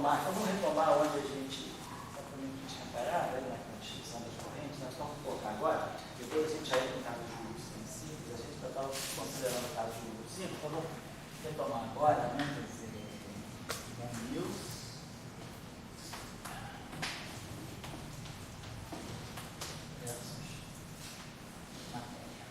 retomar, então vamos retomar onde a gente tinha parado, na constituição das correntes, nós vamos colocar agora, depois a gente já entra no caso de juros simples, a gente já estava considerando o caso de juros simples, então vamos retomar agora, né, quer dizer, Mills versus matéria.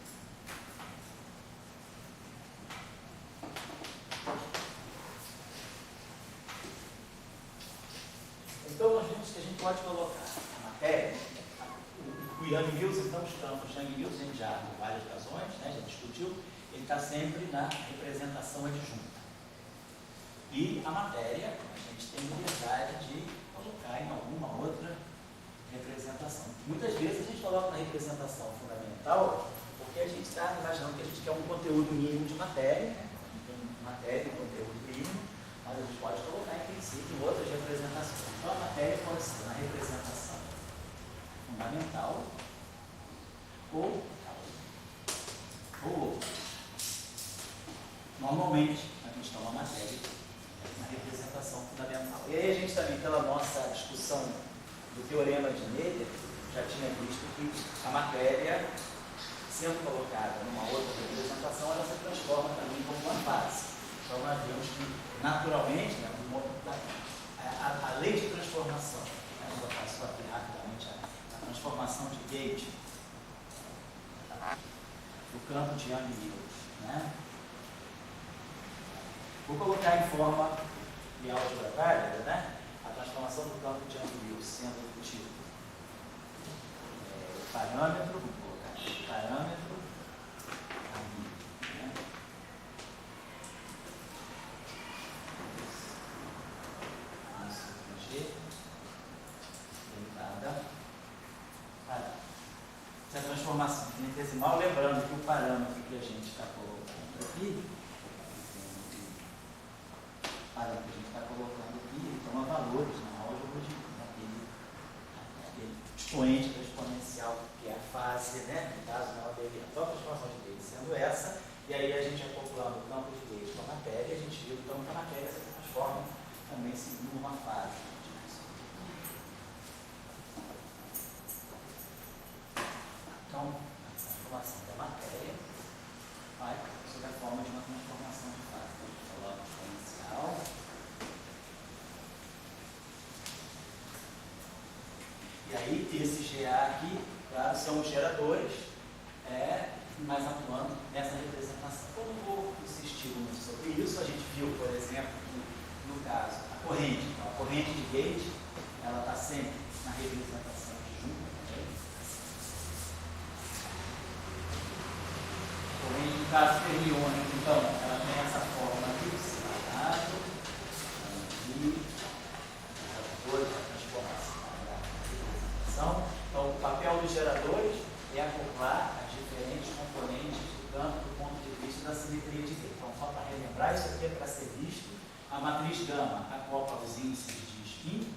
Então, nós vimos que a gente pode colocar a matéria, o Yang Mills, então, os campos Yang Mills, a gente já, em várias razões, né, já discutiu, ele está sempre na representação adjunta. E a matéria, a gente tem liberdade de colocar em alguma outra representação. Muitas vezes a gente coloca na representação fundamental, porque a gente está imaginando que a gente quer um conteúdo mínimo de matéria, né? Tem matéria e conteúdo mínimo, mas a gente pode colocar em princípio em outras representações. Então a matéria pode ser na representação fundamental ou outra. Normalmente a gente toma a matéria na representação fundamental. E aí a gente também, pela nossa discussão do teorema de Meder, já tinha visto que a matéria, sendo colocada numa outra representação, ela se transforma também como uma fase. Então nós vemos que, naturalmente, né, a lei de transformação, né, vou colocar só aqui rapidamente a transformação de Gauge do campo de Yang-Mills, né? Vou colocar em forma de álgebra válida, né? A transformação do campo de Yang-Mills sendo do tipo parâmetro, vou colocar aqui, parâmetro, né? G, limitada, parâmetro. Essa é a transformação infinitesimal, lembrando que o parâmetro que a gente está colocando aqui, que a gente está colocando aqui, ele toma valores na álgebra daquele expoente da exponencial, que é a fase, né? No caso, ela teve a própria transformação de Gauge sendo essa, e aí a gente acoplando o campo de Gauge com a matéria, a gente viu então que a matéria se transforma também seguindo uma fase. Então, a transformação da matéria vai sob a forma de uma transformação de fase. Então, a gente coloca exponencial. E aí, esses GA aqui, claro, são os geradores, mas atuando nessa representação. Eu não vou insistir muito sobre isso. A gente viu, por exemplo, que no caso, a corrente. Então, a corrente de Gauge, ela está sempre na representação adjunta. A corrente, no caso fermiônico, então, ela tem essa forma aqui, separado, aqui, geradores, a transformação da representação. Então, o papel dos geradores é acoplar as diferentes componentes do campo do ponto de vista da simetria de Gauge. Então, só para relembrar, isso aqui é para ser visto. A matriz gama acopla os índices de spin.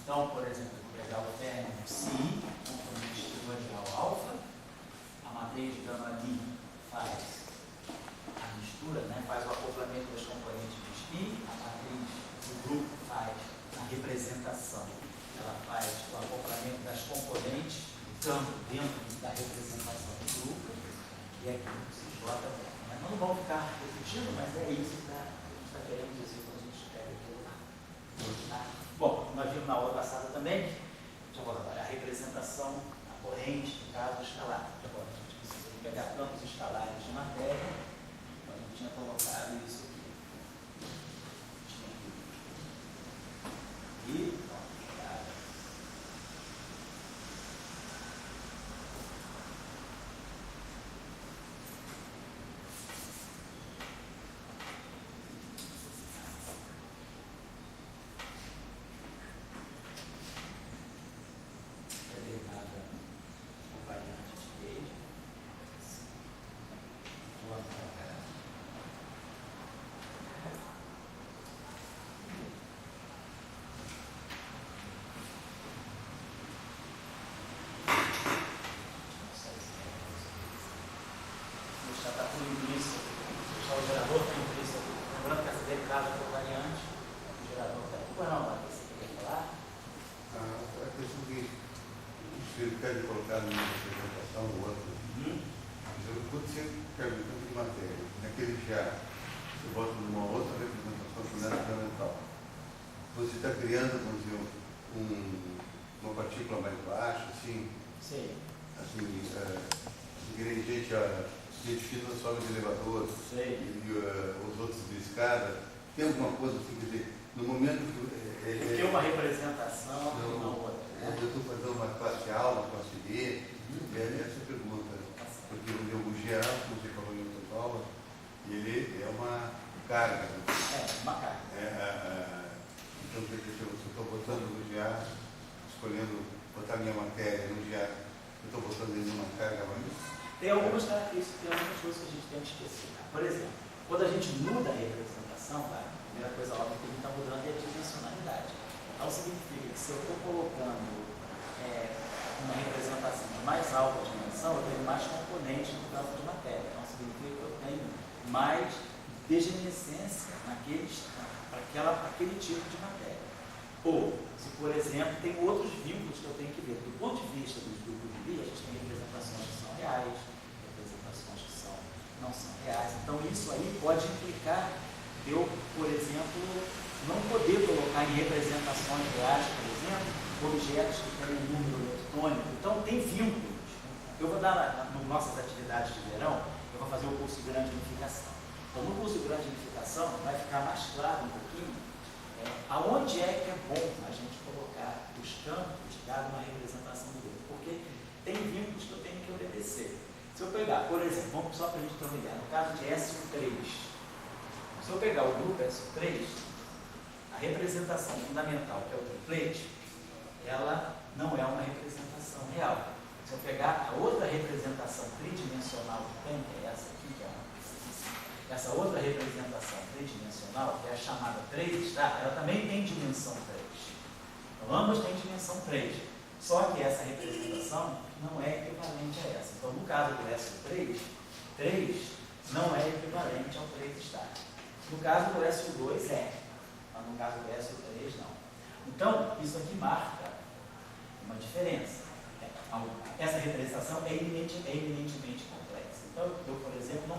Então, por exemplo, eu vou pegar o término Ci, componente radial alfa. A matriz gama D faz a mistura, né? Faz o acoplamento das componentes de spin. A matriz do grupo faz a representação. Ela faz o acoplamento das componentes do campo dentro da representação do grupo. E aqui o CJ também. Não vamos ficar repetindo, mas é isso que a gente está querendo dizer quando a gente escreve aquilo lá. Tá? Bom, nós vimos na aula passada também, agora, a representação, a corrente, no caso, escalar. Agora, a gente precisa pegar campos escalares de matéria, então a gente tinha colocado isso aqui. E, minha apresentação, o outro. Quando você pergunta de matéria, naquele já, você bota numa outra representação fundamental. Você está criando, vamos dizer, uma partícula mais baixa, assim. Sim. Assim, ingrediente, gente fina sobe de elevador, e os outros de escada. Tem alguma coisa assim, quer dizer, no momento que. Tem uma representação e uma outra. Eu estou fazendo uma classe A, uma classe B, essa pergunta. Porque o GA, como você falou em outra aula, ele é uma carga. Uma carga. Então, se eu estou botando no GA, escolhendo botar minha matéria no GA, eu estou botando ele numa carga mais. Tem algumas características, tem algumas coisas que a gente tem que esquecer. Por exemplo, quando a gente muda a representação, a primeira coisa óbvia que a gente está mudando é a dimensionalidade. Então significa que se eu estou colocando uma representação de mais alta dimensão, eu tenho mais componentes no campo de matéria. Então significa que eu tenho mais degenerescência para aquele tipo de matéria. Ou, se por exemplo, tem outros vínculos que eu tenho que ver. Do ponto de vista dos grupos de Lie, a gente tem representações que são reais, representações que não são reais. Então isso aí pode implicar eu, por exemplo, não poder colocar em representações reais, por exemplo, objetos que têm um número leptônico. Então tem vínculos. Eu vou dar, nas nossas atividades de verão, eu vou fazer o curso de grande unificação. Então no curso de grande unificação vai ficar mais claro um pouquinho aonde é que é bom a gente colocar os campos dado uma representação do grupo. Porque tem vínculos que eu tenho que obedecer. Se eu pegar, por exemplo, vamos só para a gente ter uma ideia, no caso de SO3, se eu pegar o grupo SO3, a representação fundamental, que é o triplet, ela não é uma representação real. Se eu pegar a outra representação tridimensional que tem, que é essa aqui, que é essa outra representação tridimensional, que é a chamada 3, ela também tem dimensão 3. Então, ambas têm dimensão 3. Só que essa representação não é equivalente a essa. Então, no caso do SO3, 3 não é equivalente ao 3 estático. No caso do SO2, mas no caso do SO3, não. Então, isso aqui marca uma diferença. Essa representação é eminentemente complexa. Então, eu, por exemplo, não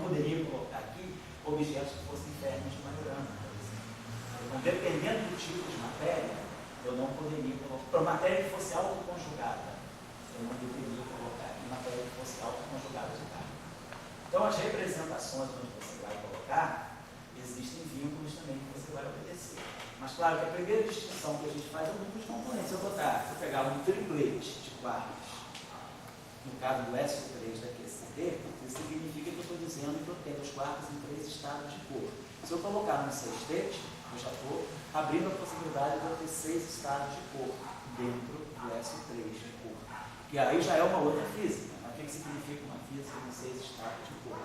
poderia colocar aqui objetos que fossem ferros de Majorana, por exemplo. Então, dependendo do tipo de matéria, eu não poderia colocar. Para matéria que fosse autoconjugada, eu não deveria colocar aqui matéria que fosse autoconjugada de carga. Então, as representações onde você vai colocar, existem vínculos também que você vai obedecer. Mas, claro, que a primeira distinção que a gente faz é o número de componentes. Se eu pegar um triplete de quartos, no caso do SO3 da QCD, isso significa que eu estou dizendo que eu tenho os quartos em 3 estados de cor. Se eu colocar no sextete, eu já estou abrindo a possibilidade de eu ter 6 estados de cor dentro do SO3 de cor. Que aí já é uma outra física. Mas o que significa uma física com 6 estados de cor?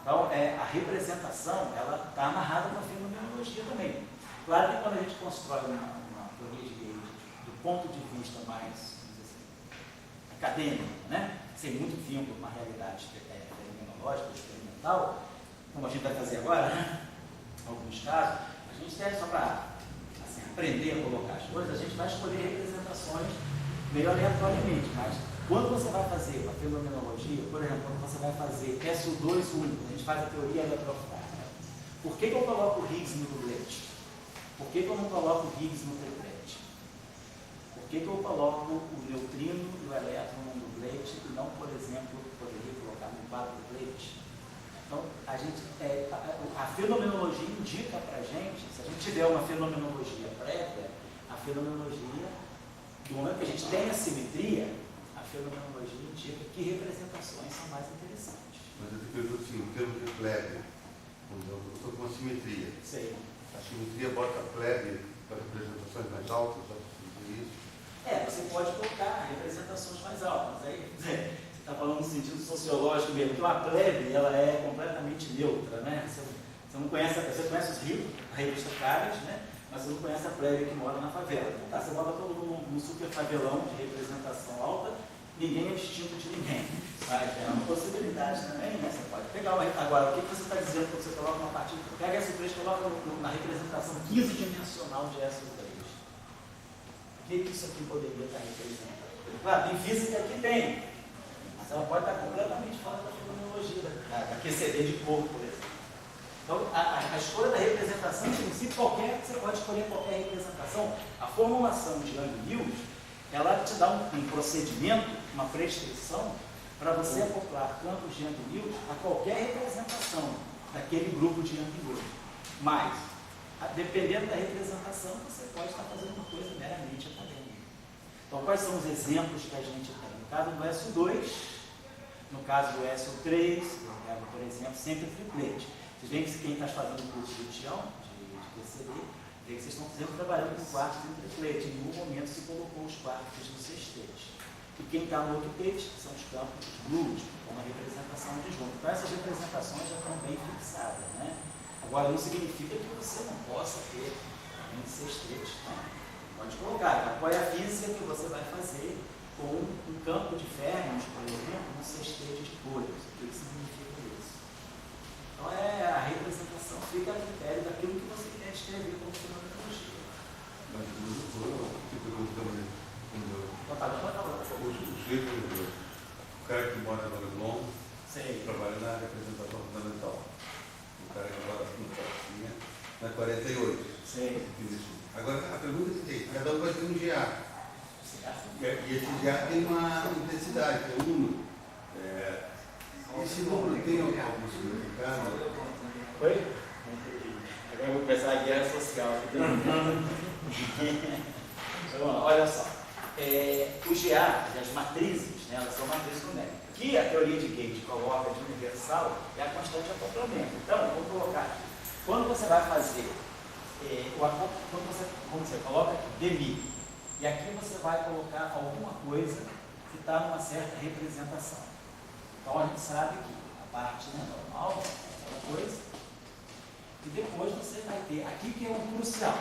Então, a representação, ela está amarrada com a fenomenologia também. Claro que quando a gente constrói uma teoria de Gauge do ponto de vista mais, acadêmico, né? Sem muito vínculo com a realidade fenomenológica, experimental, como a gente vai fazer agora, né? Em alguns casos, a gente serve só para aprender a colocar as coisas, a gente vai escolher representações meio aleatoriamente, mas quando você vai fazer a fenomenologia, por exemplo, quando você vai fazer SO2 único, a gente faz a teoria eletrofrágil. Por que eu coloco o Higgs no dublete? Por que eu não coloco o Higgs no triplete? Por que eu coloco o neutrino e o elétron no dublete e não, por exemplo, poderia colocar no quadruplete? Então, a fenomenologia indica para a gente, se a gente tiver uma fenomenologia prévia, a fenomenologia, do momento que a gente tem a simetria, a fenomenologia indica que representações são mais interessantes. Mas eu te pergunto assim, em termos de plebe, eu estou com uma simetria. Sei. A simetria bota a plebe para representações mais altas, isso? Você pode colocar representações mais altas. Aí, você está falando no sentido sociológico mesmo, que uma plebe ela é completamente neutra, né? Você não conhece, você conhece os ricos, a revista Caras, né? Mas você não conhece a plebe que mora na favela. Então, você bota todo mundo num super favelão de representação alta, ninguém é distinto de ninguém. É uma possibilidade também, né? Você pode pegar uma. Agora, o que você está dizendo quando você coloca uma partícula? Pega SO3 e coloca na representação 15-dimensional de SO3. O que isso aqui poderia estar representando? Claro, tem física que tem, mas ela pode estar completamente fora da fenomenologia, da QCD de corpo, por exemplo. Então, a escolha da representação, em princípio, você pode escolher qualquer representação. A formulação de Young-Mills, ela te dá um procedimento, uma prescrição, para você acoplar campos de Young-Mills a qualquer representação daquele grupo de Young-Mills. Mas, dependendo da representação, você pode estar fazendo uma coisa meramente acadêmica. Então, quais são os exemplos que a gente tem? No caso do SO2, no caso do SO3, eu pego, por exemplo, sempre triplete. Vocês veem que quem está fazendo o curso de Tião, de PCD, vê que vocês estão sempre trabalhando com quartos em triplete. Em nenhum momento se colocou os quartos no sextete. E quem está no octete são os campos blues, com uma representação de junto. Então, essas representações já estão bem fixadas, né? Agora, não significa que você não possa ter em sextete, né? Pode colocar. Qual é a física que você vai fazer com um campo de férmions, por exemplo, um sextete de cores? O que significa isso? Então, a representação fica a critério daquilo que você quer escrever como fenomenologia. Mas tipo de também, o cara que mora no Leblon trabalha na representação fundamental. O cara que mora no Pracinha, na 48. Sei. Agora, a pergunta que tem, cada um vai ter um GA. E esse GA tem uma intensidade, tem um número. Esse número tem algum significado? Oi? Agora eu vou começar a guerra social. Então, olha só. O GA, as matrizes, né, elas são matrizes numéricas. Que a teoria de Gauge coloca de universal é a constante de acoplamento. Então, vou colocar aqui. Quando você vai fazer, quando você coloca aqui, demi, e aqui você vai colocar alguma coisa que está numa certa representação. Então, a gente sabe que a parte, né, normal é aquela coisa, e depois você vai ter aqui que é um crucial.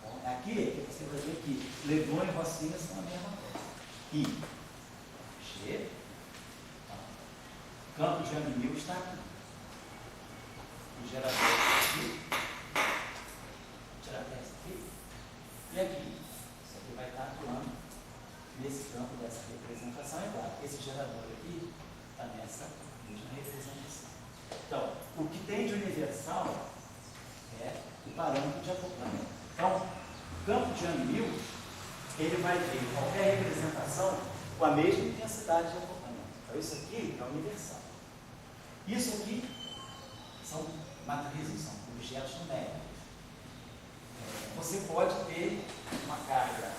Então, aqui que você vai ver que Leblon e Rocinha são a mesma coisa. I, G, campo de Young-Mills está aqui. O gerador está aqui. O gerador está aqui. E aqui. Isso aqui vai estar atuando nesse campo dessa representação. É claro, esse gerador aqui está nessa mesma representação. Então, o que tem de universal é o parâmetro de acoplamento. Então, o campo de Young-Mills, ele vai ter qualquer representação com a mesma intensidade de acoplamento. Então, isso aqui é universal. Isso aqui são matrizes, são objetos numéricos. Você pode ter uma carga,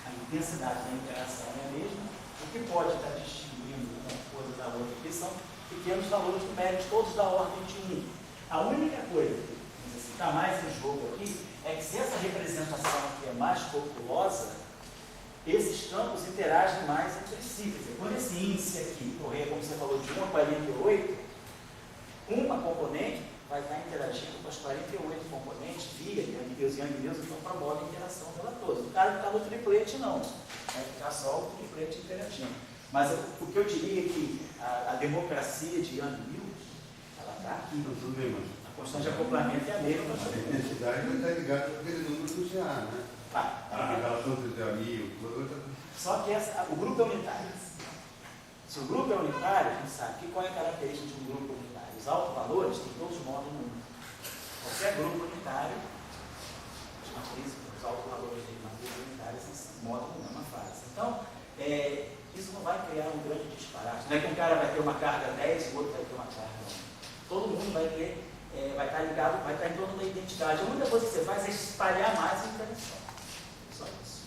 a intensidade da interação é a mesma, o que pode estar distinguindo uma coisa da outra, que são pequenos valores numéricos, todos da ordem de 1. A única coisa que está mais em jogo aqui é que se essa representação aqui é mais populosa, esses campos interagem mais entre si. Quer dizer, quando esse índice aqui correr, como você falou, de 1 a 48, uma componente vai estar interagindo com as 48 componentes via Young-Mills e Young-Mills, então promove a interação dela toda. O cara que está no triplete, não. Vai ficar só o triplete interagindo. Mas o que eu diria é que a democracia de Young-Mills, ela está aqui. A constante de acoplamento é a mesma. A intensidade vai estar ligada com aquele número do GA, né? A relação entre o e o Só que o grupo é unitário. Se o grupo é unitário, a gente sabe que qual é a característica de um grupo unitário? Os autovalores têm todos módulo 1. Qualquer grupo unitário, de matriz, os autovalores de matriz unitárias são módulo 1, é uma fase. Então, isso não vai criar um grande disparate. Não é que um cara vai ter uma carga 10 e o outro vai ter uma carga 1. Todo mundo vai ter, vai estar ligado, vai estar em torno da identidade. A única coisa que você faz é espalhar mais a interação. Só isso.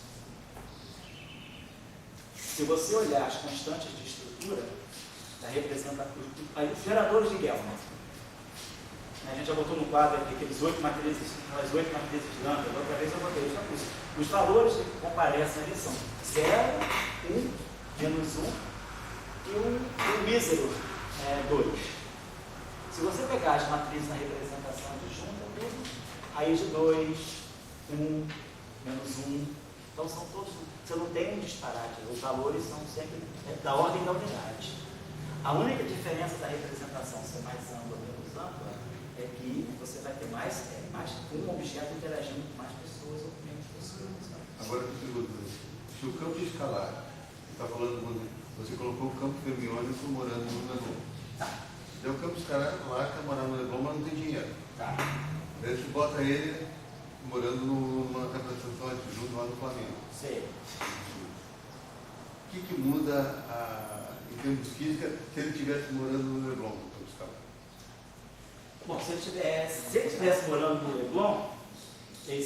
Se você olhar as constantes de estrutura, os geradores de Gelman, a gente já botou no quadro aqui aquelas 8 matrizes de lambda, da outra vez eu botei isso. Os valores que comparecem ali são 0, 1, menos 1 e um mísero 2. Se você pegar as matrizes na representação de junta, tudo, raiz de 2, 1, menos 1, então são todos, você não tem um disparate, os valores são sempre da ordem da unidade. A única diferença da representação ser mais ampla ou menos ampla é que você vai ter mais um objeto interagindo com mais pessoas ou com menos pessoas. Agora eu te pergunto, se o campo escalar está falando, você colocou o campo fermiônico morando no Leblon. Tá. Daí o campo lá está morando no Leblon, mas não tem dinheiro. Tá. Daí você bota ele morando numa representação adjunta lá no Flamengo. Sei. O que muda em termos de física se ele estivesse morando no Leblon, no campo escalar? Bom, se ele estivesse morando no Leblon, se ele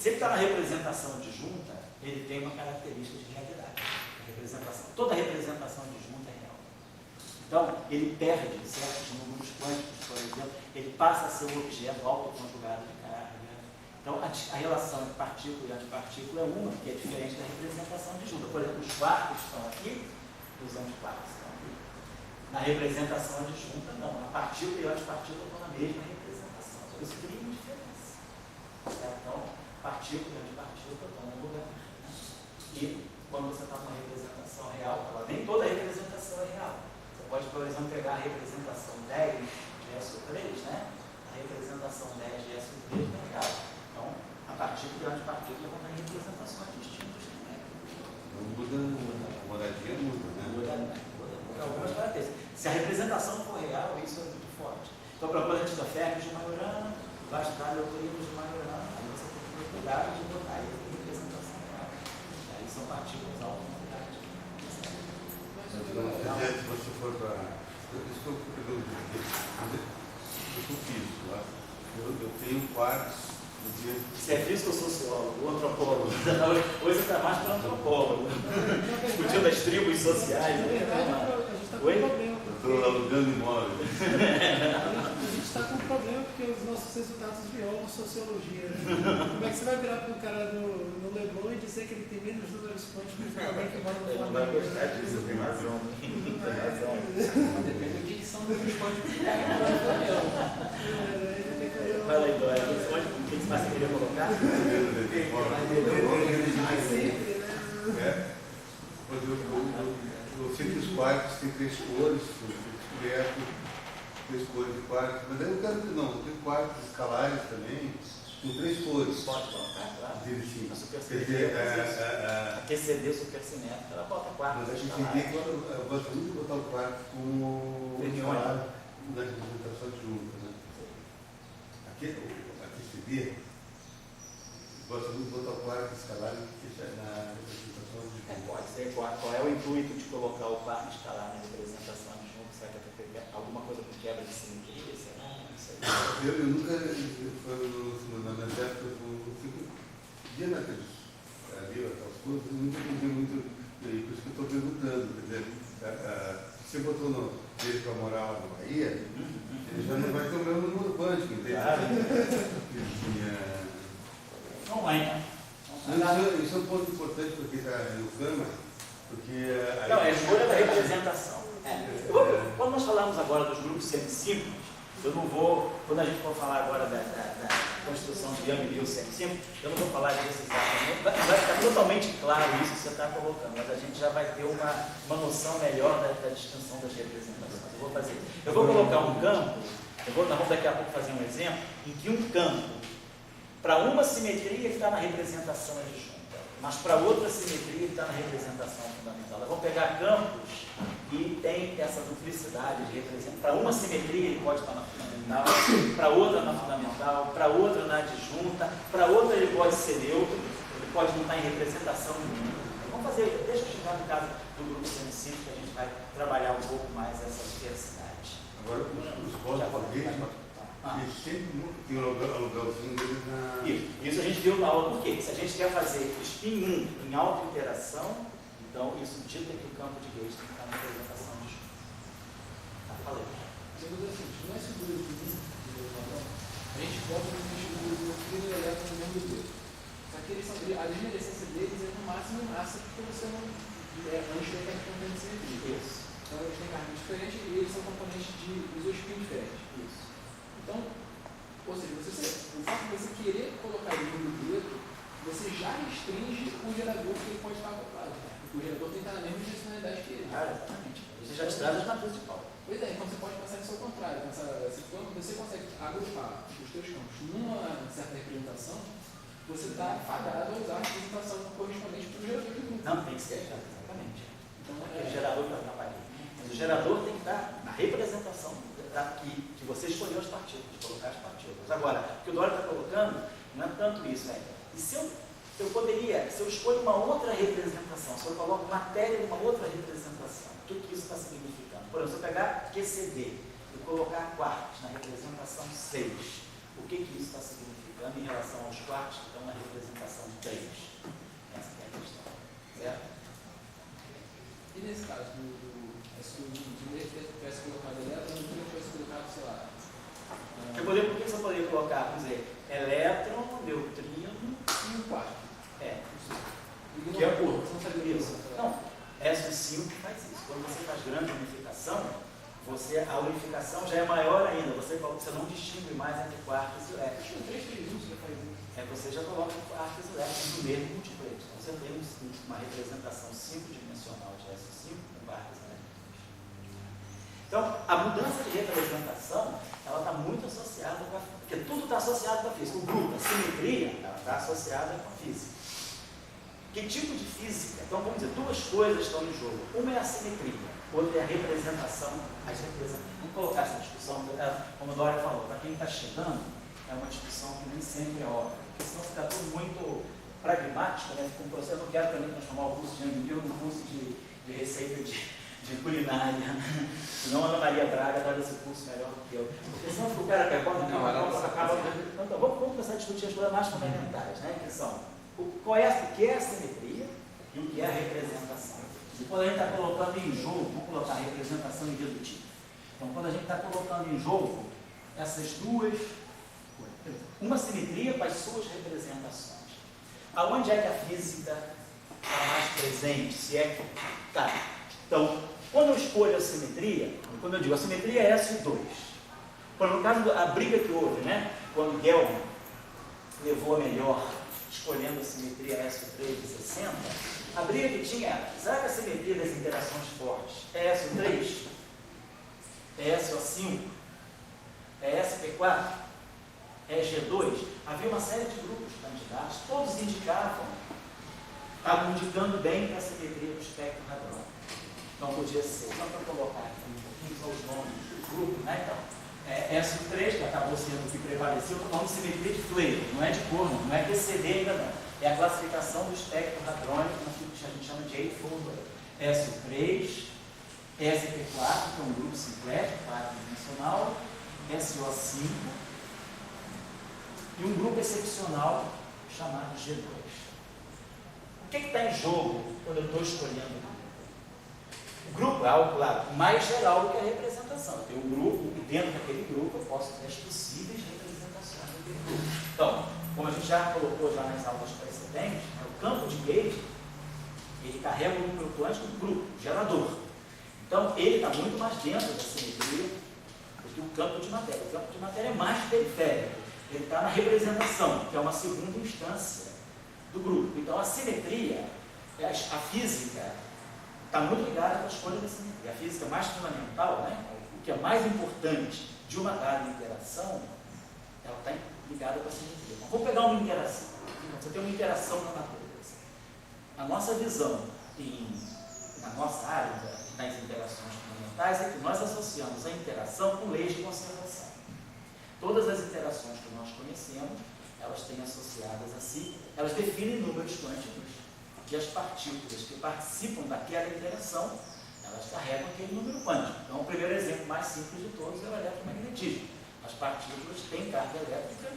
está na representação adjunta, ele tem uma característica de realidade. Toda representação adjunta é real. Então, ele perde certos números quânticos, por exemplo, ele passa a ser um objeto autoconjugado de carga. Então, a relação entre partícula e antipartícula é uma, que é diferente da representação adjunta. Por exemplo, os quarks estão aqui, os antiquarks estão aqui. Na representação adjunta, não. A partícula e a antipartícula estão na mesma representação. Por isso cria uma diferença. Então, partícula e antipartícula estão no lugar. E quando você está com uma representação real, nem toda representação é real. Você pode, por exemplo, pegar a representação 10 de SO3, né? A representação 10 de SO3 não é real. Então, a partícula e a antipartícula vão ter representações distintas também. Não muda, a moradia muda, né? Muda algumas características. Se a representação for real, isso é muito forte. Então, para quando a gente ferros de Majorana, vai estudar leucorinos de Majorana, aí você tem que ter cuidado de botar ele em representação real. Aí são partículas automáticas. Se você for para. Eu sou físico, tá? Eu tenho quartos. Você é físico ou sociólogo? Ou antropólogo? Hoje você está mais para antropólogo. Discutindo as tribos sociais. Na verdade, a gente está com um problema. Estou alugando imóvel. A gente está com um problema porque os nossos resultados violam sociologia. Né? Como é que você vai virar para um cara no Leblon e dizer que ele tem menos números quânticos que alguém que mora no Ele não vai gostar disso, tem razão. Tem razão. Depende do que são números quânticos que pegam no Flamengo. Fala aí, Dória. O que mais você queria colocar? Eu sei que os quartos têm 3 cores, descoberto 3 cores de quartos, mas eu quero que não, tem quartos escalares também, com 3 cores. Pode colocar, claro. Sim. A supersimétrica, exceder supersimétrica, ela bota 4. Mas a gente tem que eu gosto muito de botar o quarto como escalar na representação junta, né? Aqui se vê, gosto muito de botar o quarto escalar na representação de junta. Pode ser. Qual é o intuito de colocar o quarto escalar na representação de junto? Será que é para alguma coisa com quebra de simetria? Será? Não sei. Eu nunca, na minha época, eu via naqueles ali, aquelas coisas, eu nunca entendi muito, por isso que eu estou perguntando, quer dizer, você botou ele para morar lá na Bahia, ele já não vai ter o mesmo número quântico, entende? Não é. Isso é um ponto importante para quem está no Câmara, porque... Não, é a escolha da representação. Quando nós falamos agora dos grupos semicírculos, eu não vou, quando a gente for falar agora da construção de Young-Mills semicírculo, eu não vou falar disso exatamente, vai ficar totalmente claro isso que você está colocando, mas a gente já vai ter uma noção melhor da distinção das representações. Eu vou colocar um campo, nós vamos daqui a pouco fazer um exemplo, em que um campo, para uma simetria ele está na representação adjunta, mas para outra simetria ele está na representação fundamental. Nós vamos pegar campos que tem essa duplicidade de representação. Para uma simetria ele pode estar na fundamental, para outra na fundamental, para outra na adjunta, para outra ele pode ser neutro, ele pode não estar em representação nenhuma. Vamos fazer, deixa eu chegar no caso do grupo semicírculo, que a gente vai trabalhar um pouco mais essa diversidade. Agora, os postos eles sempre tem um aluguelzinho deles na... Isso a gente viu na aula, por quê? Se a gente quer fazer spin 1 em auto-interação, então isso indica que o campo de Gauss tem que estar na representação de Schmidt. Tá, falei. Segundo assim, não é seguro de mim, a gente bota os seguros no fio elétrico no mesmo dedo. Só que eles são, a luminescência deles é no máximo em massa, porque você não antes da componente de simetria. Isso. Então eles têm cargas diferentes e eles são componentes de isospin diferentes. Isso. Então, ou seja, o fato de você querer colocar ele no dedo, você já restringe o gerador que ele pode estar acoplado. Porque o gerador tem que estar na mesma direcionalidade que ele. Exatamente. Você já te traz as matrizes de Paulo. Pois é, então você pode pensar isso ao contrário. Quando você consegue agrupar os teus campos numa certa representação, você está fadado a usar a representação correspondente para o gerador de grupo. Não, tem que ser exatamente. Então, aquele gerador está na parede. Mas o gerador tem que estar na representação aqui, que você escolheu as partículas, colocar as partículas. Agora, o que o Dória está colocando não é tanto isso ainda. E se eu escolho uma outra representação, se eu coloco matéria em uma outra representação, o que isso está significando? Por exemplo, se eu pegar QCD e colocar quarks na representação 6, o que isso está significando em relação aos quarks que estão na representação 3? Essa é a questão, certo? E nesse caso, se o engenheiro tivesse colocado elétron, não tivesse colocado, sei lá. Por que você poderia colocar, por exemplo, elétron, neutrino E um quarto. Que é curto. Não sabia isso. Não, SO5 faz isso. Quando você faz grande unificação, a unificação já é maior ainda. Você não distingue mais entre quartos e elétrons. Acho que o 331 já faz isso. Você já coloca quartos e elétrons no mesmo multiplex. Então você tem uma representação 5-dimensional de SO5 com quartos e elétrons. Então, a mudança de representação, ela está muito associada com a física. Porque tudo está associado com a física. O grupo, a simetria, ela está associada com a física. Que tipo de física? Então, vamos dizer, duas coisas estão em jogo. Uma é a simetria, outra é a representação. Vamos colocar essa discussão, como a Dória falou, para quem está chegando, é uma discussão que nem sempre é óbvia. Porque senão fica tudo muito pragmático, né? Fica um processo. Eu não quero também transformar o curso de Anguil num curso de receita de culinária. Senão a Ana Maria Braga dá esse curso melhor do que eu. Porque senão o cara acaba. Então, vamos começar a discutir as coisas mais fundamentais, né? Que são o que é a simetria e o que é a representação. E quando a gente está colocando em jogo, vamos colocar a representação irredutível. Então, quando a gente está colocando em jogo essas duas coisas, uma simetria com as suas representações. Aonde é que a física está mais presente? Se é que tá. Então, quando eu escolho a simetria, quando eu digo a simetria é SO2. No caso da briga que houve, né? Quando Gelman levou a melhor, escolhendo a simetria SO3 de 60, a briga que tinha era, será que a simetria das interações fortes é SO3? É SO5? É SP4? É G2? Havia uma série de grupos de candidatos, todos estavam indicando bem para a simetria do espectro hadrônico. Então podia ser, só para colocar aqui um pouquinho só os nomes do grupo, né? Então, SO3, que acabou sendo o que prevaleceu, estou falando de simetria de Flavor, não é de cor, não é QCD ainda não. É a classificação do espectro hadrônico, que a gente chama de Eightfold Array. SO3, SP4, que é um grupo simplético, 4-dimensional, SO5, e um grupo excepcional chamado G2. O que está em jogo quando eu estou escolhendo? O grupo é algo, claro, mais geral do que a representação. Tem um grupo, e dentro daquele grupo eu posso ter as possíveis representações daquele grupo. Então, como a gente já colocou já nas aulas precedentes, o campo de gauge, ele carrega o núcleo quântico do grupo, o gerador. Então, ele está muito mais dentro da simetria do que o campo de matéria. O campo de matéria é mais periférico. Ele está na representação, que é uma segunda instância do grupo. Então, a simetria, a física, está muito ligada com a escolha da simetria. A física mais fundamental, né? O que é mais importante de uma dada interação, ela está ligada com a simetria. Então, vamos pegar uma interação. Então, você tem uma interação na natureza. A nossa visão na nossa área das interações fundamentais é que nós associamos a interação com leis de conservação. Todas as interações que nós conhecemos, elas têm associadas a si, elas definem números quânticos. E as partículas que participam daquela interação, elas carregam aquele número quântico. Então, o primeiro exemplo mais simples de todos é o eletromagnetismo. As partículas têm carga elétrica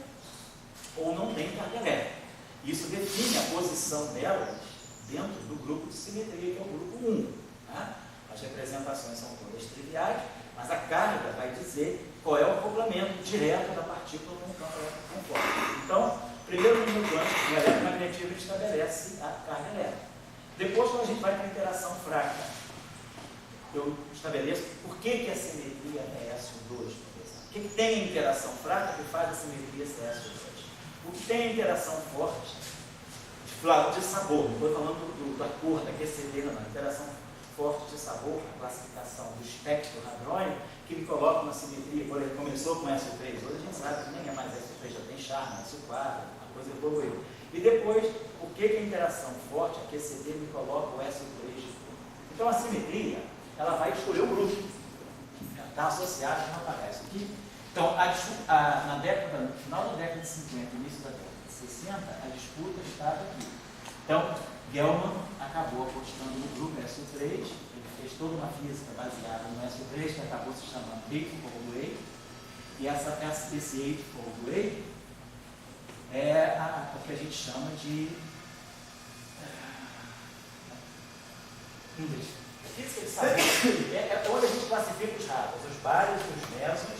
ou não têm carga elétrica. Isso define a posição delas dentro do grupo de simetria, que é o grupo 1. Tá? As representações são todas triviais, mas a carga vai dizer qual é o acoplamento direto da partícula com o campo elétrico conforme. Então, primeiro número quântico, o eletromagnetismo estabelece a carga elétrica. Depois, quando a gente vai para a interação fraca, eu estabeleço por que a simetria é SO2, por exemplo. O que tem a interação fraca que faz a simetria ser SO2? O que tem a interação forte de sabor, não estou falando da cor, da QCD, não, interação forte de sabor, a classificação do espectro hadrônico, que ele coloca uma simetria, por exemplo, começou com SO3, hoje a gente sabe que nem é mais SO3, já tem charme, SO4, a coisa evoluiu. E depois, por que a interação forte, a QCD, me coloca o SO3 de cor? Então a simetria, ela vai escolher o grupo. Ela está associada, não aparece aqui. Então, no final da década de 50, início da década de 60, a disputa estava aqui. Então, Gell-Mann acabou apostando no grupo SO3, ele fez toda uma física baseada no SO3, que acabou se chamando Eightfold Wave, e esse Eightfold Wave é o que a gente chama de física de saber. É onde a gente classifica os raros, os bares, os mesons,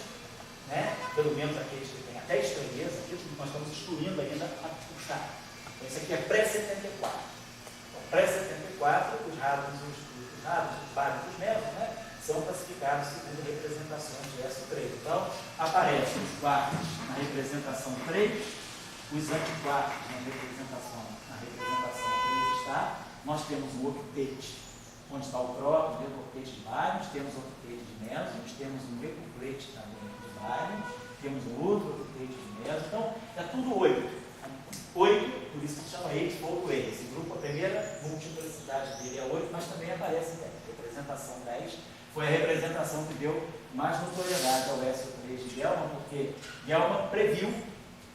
né? Pelo menos aqueles que têm até estranheza, aqui nós estamos excluindo ainda o chá. Então, isso aqui é pré-74. Então, pré-74, os raros, os bares e os mesons, né? São classificados segundo representações de SO3. Então, aparecem os quartos na representação 3, os antiquartos na representação 3 está. Nós temos um octete, onde está o próprio, o octete de bários, temos o octete de mesons, temos um decuplete também de bários, temos um outro octete de mesons. Então, é tudo 8. 8, por isso que se chama Eightfold Wave. Esse grupo, a primeira multiplicidade dele é 8, mas também aparece 10. Representação 10 foi a representação que deu mais notoriedade ao SO3 de Gell-Mann, porque Gell-Mann previu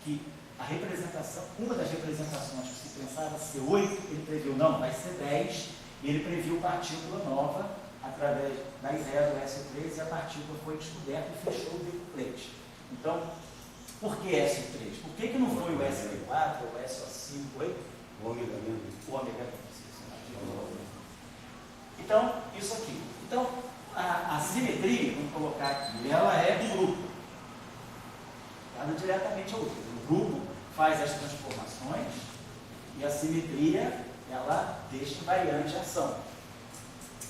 que a representação, uma das representações que se pensava ser 8, ele previu, não, vai ser 10, e ele previu partícula nova através da ideia do SO3, e a partícula foi descoberta e fechou o decuplete. Então, por que SO3? Por que não foi o SO4 ou o SO5, 8? O ômega mesmo. O ômega mesmo. Então, isso aqui. Então, a simetria, vamos colocar aqui, ela é um grupo. Ela diretamente ao outro. O grupo faz as transformações e a simetria, ela deixa invariante a ação.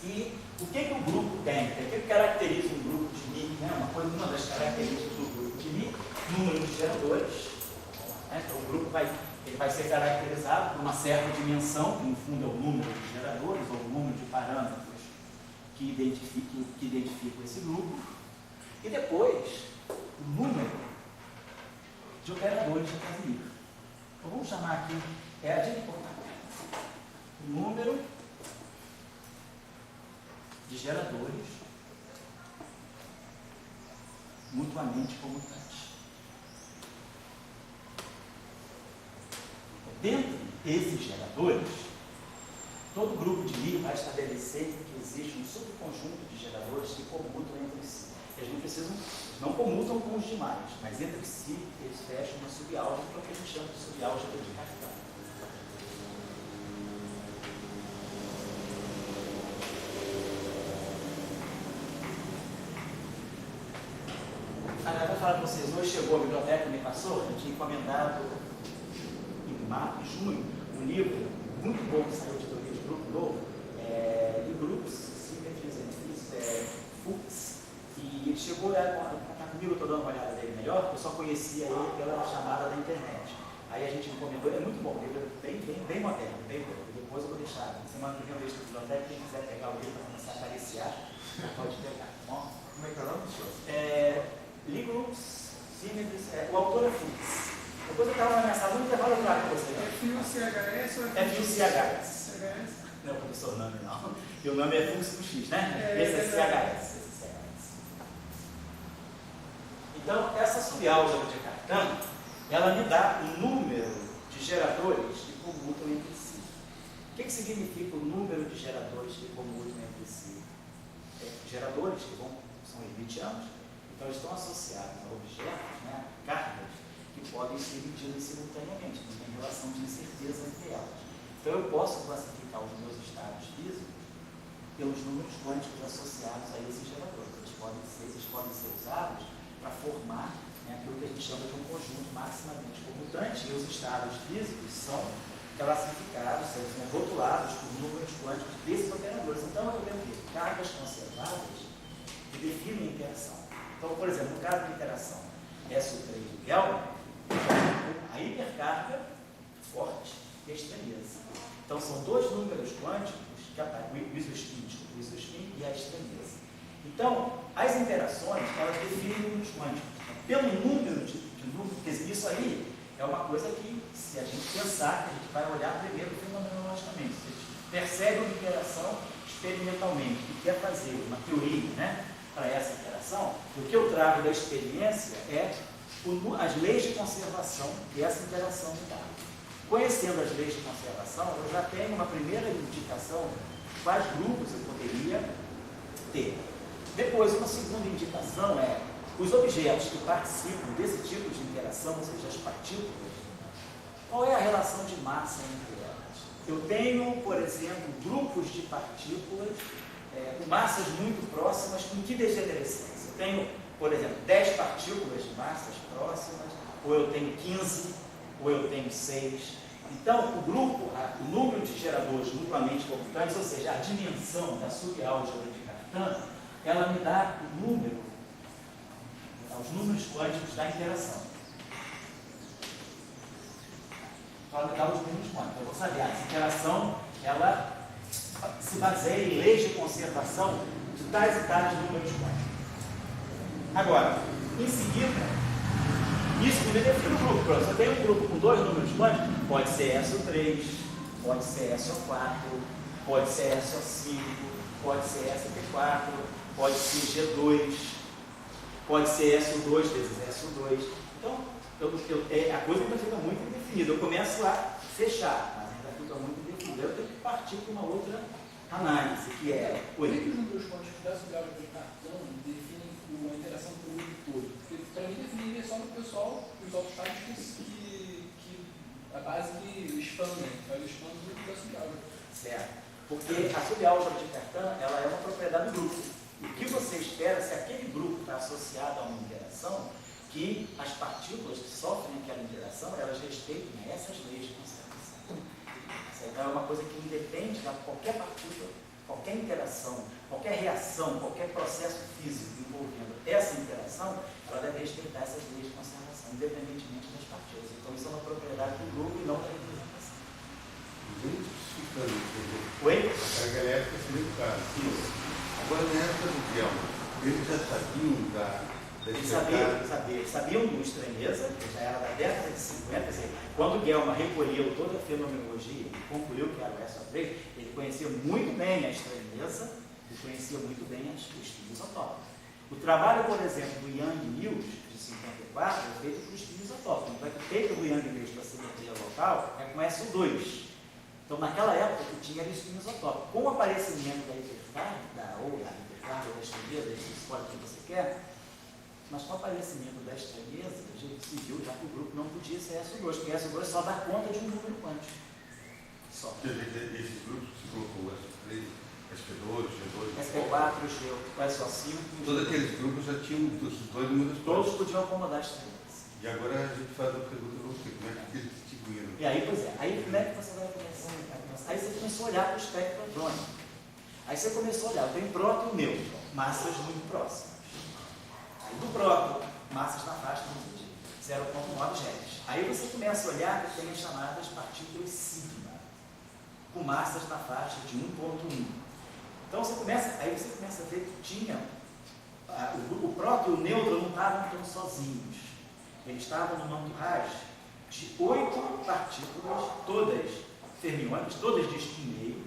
E o que o grupo tem? O que caracteriza um grupo de Lie? Né? Uma das características do grupo de Lie, número de geradores. Né? Então, o grupo ele vai ser caracterizado por uma certa dimensão, que no fundo é o número de geradores, ou o número de parâmetros que identificam esse grupo. E depois, o número de operadores de Casimir. Então, vamos chamar aqui, o número de geradores mutuamente comutantes. Dentro desses geradores, todo grupo de Lie vai estabelecer que existe um subconjunto de geradores que comutam entre si. Eles não comutam com os demais, mas entre si eles fecham uma subálgebra, que é o que a gente chama de subálgebra de Cartan. Eu vou falar para vocês, hoje chegou a biblioteca, me passou, eu tinha encomendado em junho um livro muito bom que saiu de teoria de grupo novo, de grupos, Symmetries and Fuchs, e ele chegou, está comigo, estou dando uma olhada nele melhor, eu só conhecia ele pela chamada da internet. Aí a gente encomendou, ele é muito bom, ele é bem moderno, bem bom. Depois eu vou deixar, semana que vem eu deixo na biblioteca, quem quiser pegar o livro para começar a acariciar, pode pegar, tá bom? Como é que é o nome, senhor? Lie Groups, Symmetries, o autor é Fuchs. Depois eu estava na minha sala, no intervalo eu trago para vocês. É FIUCHS ou é FIUCHS? CHS? Não é o professor nome, não. E o nome é Fuchs com X, né? É, esse é CHS. Então, essa subálgebra de Cartan, ela me dá o número de geradores que comutam entre si. O que significa o número de geradores que comutam entre si? Geradores que são hermitianos, então eles estão associados a objetos, né, cargas, que podem ser medidas simultaneamente, não tem relação de incerteza entre elas. Então eu posso classificar os meus estados físicos pelos números quânticos associados a esses geradores. Eles podem ser usados para formar, né, aquilo que a gente chama de um conjunto maximamente comutante, e os estados físicos são classificados, são rotulados por números quânticos desses operadores. Então eu tenho aqui cargas conservadas que definem a interação. Então, por exemplo, no caso de interação SO3 de Gell-Mann, a hipercarga forte e a estranheza. Então, são dois números quânticos que aparecem, o isospin e a estranheza. Então, as interações, elas definem números quânticos. Pelo número de números, porque isso aí é uma coisa que, se a gente pensar, a gente vai olhar primeiro fenomenologicamente. Se a gente percebe uma interação experimentalmente e quer fazer uma teoria, né, para essa interação, o que eu trago da experiência é as leis de conservação que essa interação me dá. Conhecendo as leis de conservação, eu já tenho uma primeira indicação de quais grupos eu poderia ter. Depois, uma segunda indicação é os objetos que participam desse tipo de interação, ou seja, as partículas, qual é a relação de massa entre elas? Eu tenho, por exemplo, grupos de partículas com massas muito próximas, com que degenerescência? Eu tenho, por exemplo, 10 partículas de massas próximas, ou eu tenho 15, ou eu tenho 6. Então, o grupo, o número de geradores duplamente comutantes, ou seja, a dimensão da subálgebra de Cartan, ela me dá o número, os números quânticos da interação. Ela me dá os números quânticos. Eu vou saber, essa interação, ela se baseia em leis de conservação de tais e tais números quânticos. Agora, em seguida, isso me define o grupo. Se eu tenho um grupo com 2 números quânticos, pode ser SO3, pode ser SO4, pode ser SO5, pode ser SP4, pode ser G2, pode ser SO2 vezes SO2. Então, a coisa ainda fica muito indefinida. Eu começo a fechar, mas ainda fica muito indefinida. Eu tenho que partir para uma outra análise, que é... Por que os números quânticos da subálgebra de Cartan definem uma interação com o grupo todo? Porque, para mim, definiria só no pessoal, os autostáticos que a base que expandem, faz o expande do grupo da subálgebra. Certo. Porque a subálgebra de Cartan, ela é uma propriedade do grupo. O que você espera, se aquele grupo está associado a uma interação, que as partículas que sofrem aquela interação, elas respeitem essas leis de conservação. Então é uma coisa que independe de qualquer partícula, qualquer interação, qualquer reação, qualquer processo físico envolvendo essa interação, ela deve respeitar essas leis de conservação, independentemente das partículas. Então isso é uma propriedade do grupo e não da representação. Oi? A galera fica muito cara. Agora, na época do Guilherme, eles já sabiam Eles sabiam do estranheza, que já era da década de 50, quer dizer, quando o Guelma recolheu toda a fenomenologia e concluiu que era o SO3, ele conhecia muito bem a estranheza e conhecia muito bem os espinhos isotópicos. O trabalho, por exemplo, do Yang Mills, de 54, é feito com espinhos isotópicos. Então, o feito do Yang Mills para a simetria local é com SO2. Então, naquela época, que tinha espinho isotópico. Com o aparecimento da hipercarga, ou da estranheza, você escolhe o que você quer, mas com o aparecimento da estranheza, a gente se viu já que o grupo não podia ser SO2, porque SO2 só dá conta de um número quântico. Só. Esses grupos que você colocou, SP3, SP2, G2, SP4, SO5. todos aqueles grupos já tinham os 2 números Todos quânticos. podiam acomodar a estranheza. E agora a gente faz a pergunta para você, como é que eles distribuíram? E aí, pois é, aí como é que você vai começar? Aí você começou a olhar para o espectro hadrônico. Aí você começou a olhar, tem próton e nêutron, massas muito próximas. Aí do próton, massas na faixa de 0,9 GeV. Aí você começa a olhar que tem as chamadas partículas sigma, com massas na faixa de 1,1. Então você começa a ver que tinha o próton e o nêutron não estavam tão sozinhos. Eles estavam numa entourage de 8 partículas, todas fermiônicas, todas de spin meio,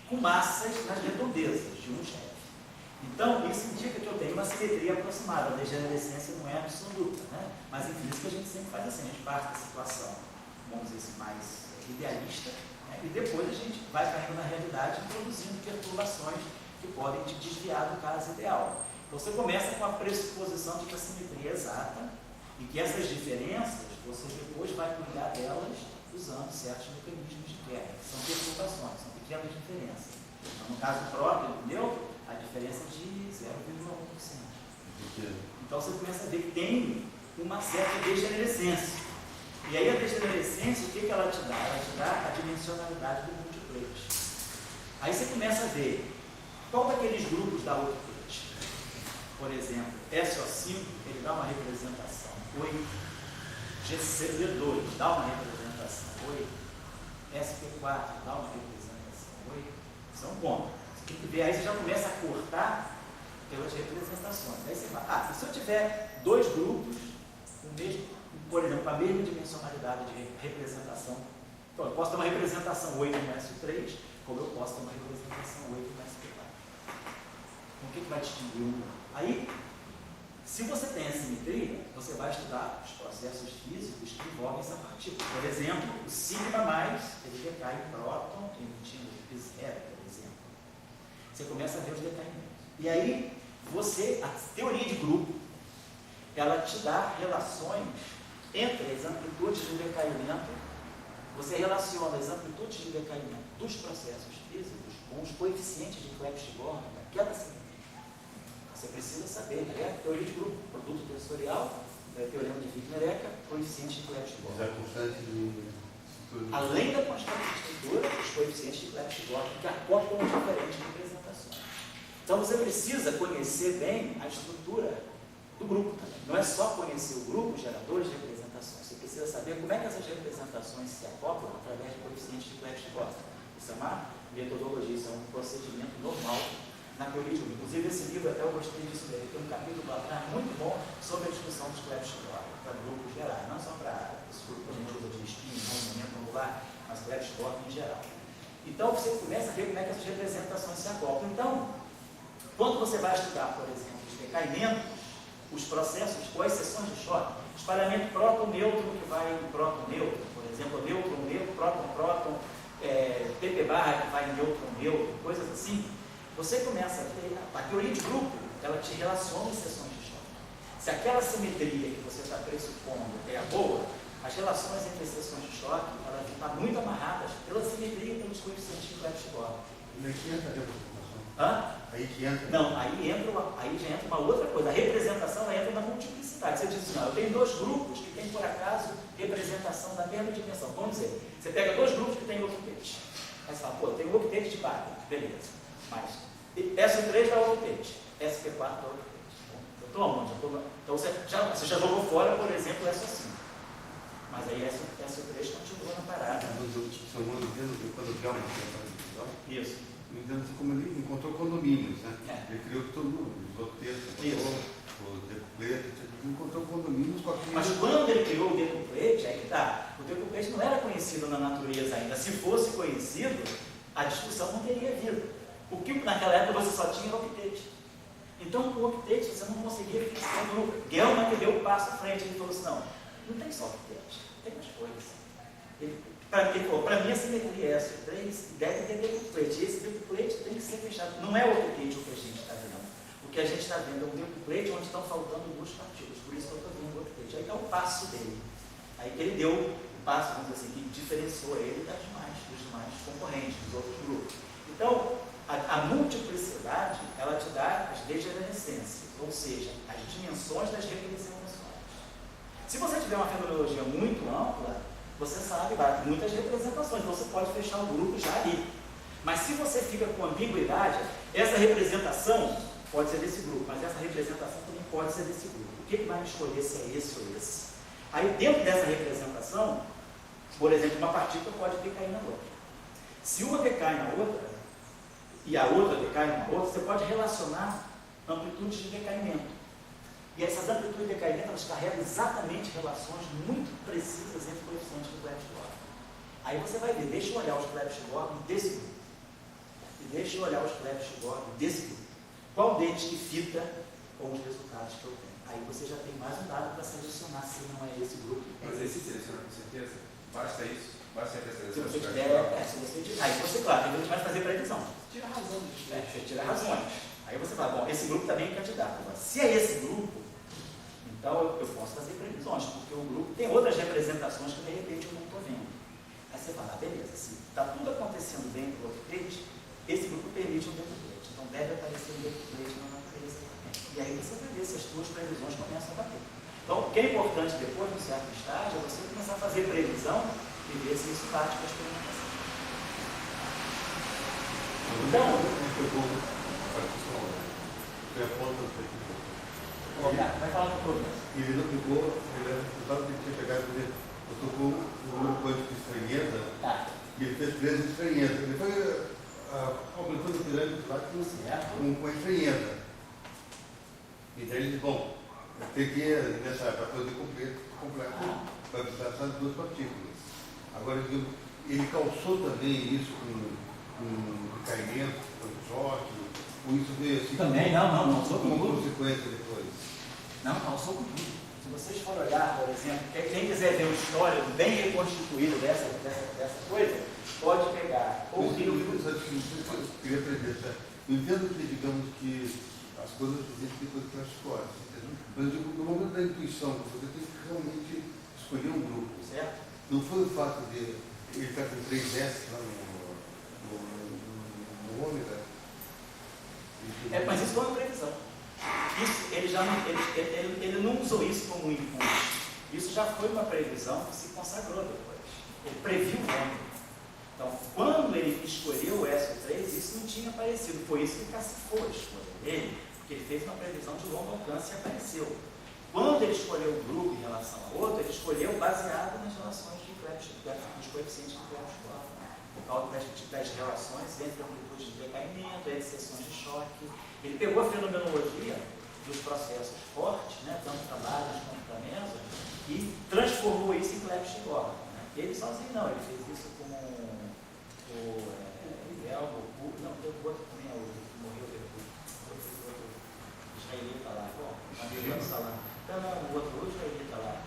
com massas nas redondezas de 1 GeV. Então, isso indica que eu tenho uma simetria aproximada. A degenerescência não é absoluta, né? Mas em física a gente sempre faz assim, a gente parte da situação, vamos dizer assim, mais idealista, né? E depois a gente vai caindo na realidade, introduzindo perturbações que podem te desviar do caso ideal. Então, você começa com a pressuposição de que a simetria é exata e que essas diferenças, você depois vai cuidar delas usando certos mecanismos de guerra, que são perturbações, são pequenas diferenças. Então, no caso do próton e do nêutron, a diferença é de 0,1%. Então você começa a ver que tem uma certa degenerescência. E aí a degenerescência, o que ela te dá? Ela te dá a dimensionalidade do multiplex. Aí você começa a ver qual daqueles grupos dá outro plex. Por exemplo, SO5, ele dá uma representação 8. GC2 dá uma representação 8. SP4 dá uma representação 8. Isso é um ponto. Você tem que ver, aí você já começa a cortar pelas representações. Aí você fala, se eu tiver 2 grupos, o mesmo, por exemplo, com a mesma dimensionalidade de representação, então eu posso ter uma representação 8 no S3, como eu posso ter uma representação 8 no SP4. Então, o que vai distinguir um? Aí, se você tem a simetria, você vai estudar os processos físicos que envolvem essa partícula. Por exemplo, o sigma mais, ele decai em próton, emitindo zero, por exemplo. Você começa a ver os decaimentos. E aí, a teoria de grupo, ela te dá relações entre as amplitudes de decaimento. Você relaciona as amplitudes de decaimento dos processos físicos com os coeficientes de Clebsch-Gorlin daquela simetria. Você precisa saber, né? Teoria de grupo, produto tensorial, teorema de Wigner-Ecke, coeficiente de Clebsch-Gorlin. A constante de estrutura. Além da constante de estrutura, os coeficientes de Clebsch-Gorlin, que acoplam diferentes representações. Então você precisa conhecer bem a estrutura do grupo também. Não é só conhecer o grupo, os geradores de representações. Você precisa saber como é que essas representações se acoplam através de coeficientes de Clebsch-Gorlin. Isso é uma metodologia, isso é um procedimento normal na teoria de grupo. Inclusive, esse livro, até eu gostei disso dele, tem um capítulo lá atrás muito bom sobre a discussão dos Clebsch-Gorlin, para grupos gerais, não só para esse grupo que a gente usa de espinho, movimento angular, mas Clebsch-Gorlin em geral. Então, você começa a ver como é que essas representações se acoplam. Então, quando você vai estudar, por exemplo, os decaimentos, os processos com exceções de choque, espalhamento próton-nêutron que vai em próton-nêutron, por exemplo, nêutron-nêutron, próton-próton, PP barra que vai em nêutron-nêutron, coisas assim, você começa a ter, a teoria de grupo, ela te relaciona exceções de choque. Se aquela simetria que você está pressupondo é a boa, as relações entre exceções de choque, elas estão muito amarradas pela simetria e pelos coeficientes de Clebsch-Gorlin. E aqui entra a representação. Hã? Aí que entra. Não, aí já entra uma outra coisa. A representação ela entra na multiplicidade. Você diz assim, não, eu tenho dois grupos que têm, por acaso, representação da mesma dimensão. Vamos dizer, você pega dois grupos que têm octete. Aí você fala, pô, tem um octete de Barber, beleza. Mas SO3 dá octete, SP4 dá octete. Eu estou aonde? Então você já jogou fora, por exemplo, SO5. Mas aí SO3 continua na parada. Mas eu entendo que quando o Gelman fez a divisão, Isso. não entendo como ele encontrou condomínios, né? Ele criou todo mundo, os octetos, o decuplete, encontrou condomínios com aquilo. Mas quando ele criou o decuplete, aí que tá. O decuplete não era conhecido na natureza ainda. Se fosse conhecido, a discussão não teria vindo. Porque naquela época você só tinha octete. Então, com o octete você não conseguia fixar um grupo. Gelman que deu um passo à frente, ele falou assim, não tem só octete, tem mais coisas. Ele falou, para mim a simetria é SO3, deve ter decuplete. Esse decuplete tem que ser fechado. Não é o octete o que a gente está vendo. O que a gente está vendo é um decuplete onde estão faltando duas partículas. Por isso que eu estou vendo o octete. Aí é o passo dele. Aí que ele deu o passo, vamos dizer assim, que diferenciou ele dos demais concorrentes, dos outros grupos. Então, a multiplicidade, ela te dá as degenerescências, ou seja, as dimensões das representações. Se você tiver uma fenomenologia muito ampla, você sabe, vai ter muitas representações, então você pode fechar o grupo já ali. Mas se você fica com ambiguidade, essa representação pode ser desse grupo, mas essa representação também pode ser desse grupo. O que vai escolher se é esse ou esse? Aí dentro dessa representação, por exemplo, uma partícula pode decair na outra. Se uma decai na outra, e a outra decai numa outra, você pode relacionar amplitudes de decaimento. E essas amplitudes de decaimento, elas carregam exatamente relações muito precisas entre coeficientes do Clebsch-Gorlin. Aí você vai ver, deixa eu olhar os Clebsch-Gorlin desse grupo. E deixa eu olhar os Clebsch-Gorlin desse grupo. Qual deles que fita com os resultados que eu tenho? Aí você já tem mais um dado para selecionar se não é esse grupo. Mas esse seleciona com certeza? Basta isso? Basta essa Se seleção? você tiver, se você tiver. Aí você, claro, tem que mais fazer previsão. Tira a razão do Você tira razões. Aí você fala, bom, esse grupo está bem candidato. Agora, se é esse grupo, então eu posso fazer previsões, porque o grupo tem outras representações que de repente eu não estou vendo. Aí você fala, beleza, se está tudo acontecendo dentro do octete, esse grupo permite um decuplete. Então deve aparecer um decuplete na natureza também. E aí você vai ver se as suas previsões começam a bater. Então, o que é importante depois, num certo estágio, é você começar a fazer previsão e ver se isso bate com a experimentação. Então, vai falar com o problema. Ele não pegou, ele tinha pegado, eu tocou o grupo quântico de estranheza, Tá. e ele fez 13 de estranheza. Ele foi aumentando o pirâmide lá com a estranheza. Então ele disse, bom, tem que nessa para fazer completo, vai precisar de duas partículas. Agora, ele calçou também isso decaimento, foi choque, ou isso veio assim Também, não sou com como tudo. consequência depois? Não sou com tudo. Se vocês forem olhar, por exemplo, quem quiser ver uma história bem reconstituída dessa coisa, pode pegar ou o livro. Eu queria aprender, tá? Eu entendo que, digamos que as coisas a gente tem coisa que elas escolhem. Mas eu digo, no momento da intuição, você tem que realmente escolher um grupo. Certo? Não foi o fato de ele estar com 3 S lá no ômega? Mas isso foi uma previsão. Isso, ele não usou isso como um impulso. Isso já foi uma previsão que se consagrou depois. Ele previu o ômega. Então, quando ele escolheu o SO3, isso não tinha aparecido. Foi isso que cacifou a escolha dele, porque ele fez uma previsão de longo alcance e apareceu. Quando ele escolheu o grupo em relação ao outro, ele escolheu baseado nas relações de dos coeficientes de Clebsch-Gorlin, por causa das relações entre amplitudes de decaimento, entre seções de choque. Ele pegou a fenomenologia dos processos fortes, né, tanto para Lagrange quanto para Meso, e transformou isso em Clebsch-Gorlin. Né? Ele sozinho não, ele fez isso com o Elbo, não, tem outro também, o que morreu depois, outro israelita lá, bom, o amigo está lá. Não, o outro israelita lá.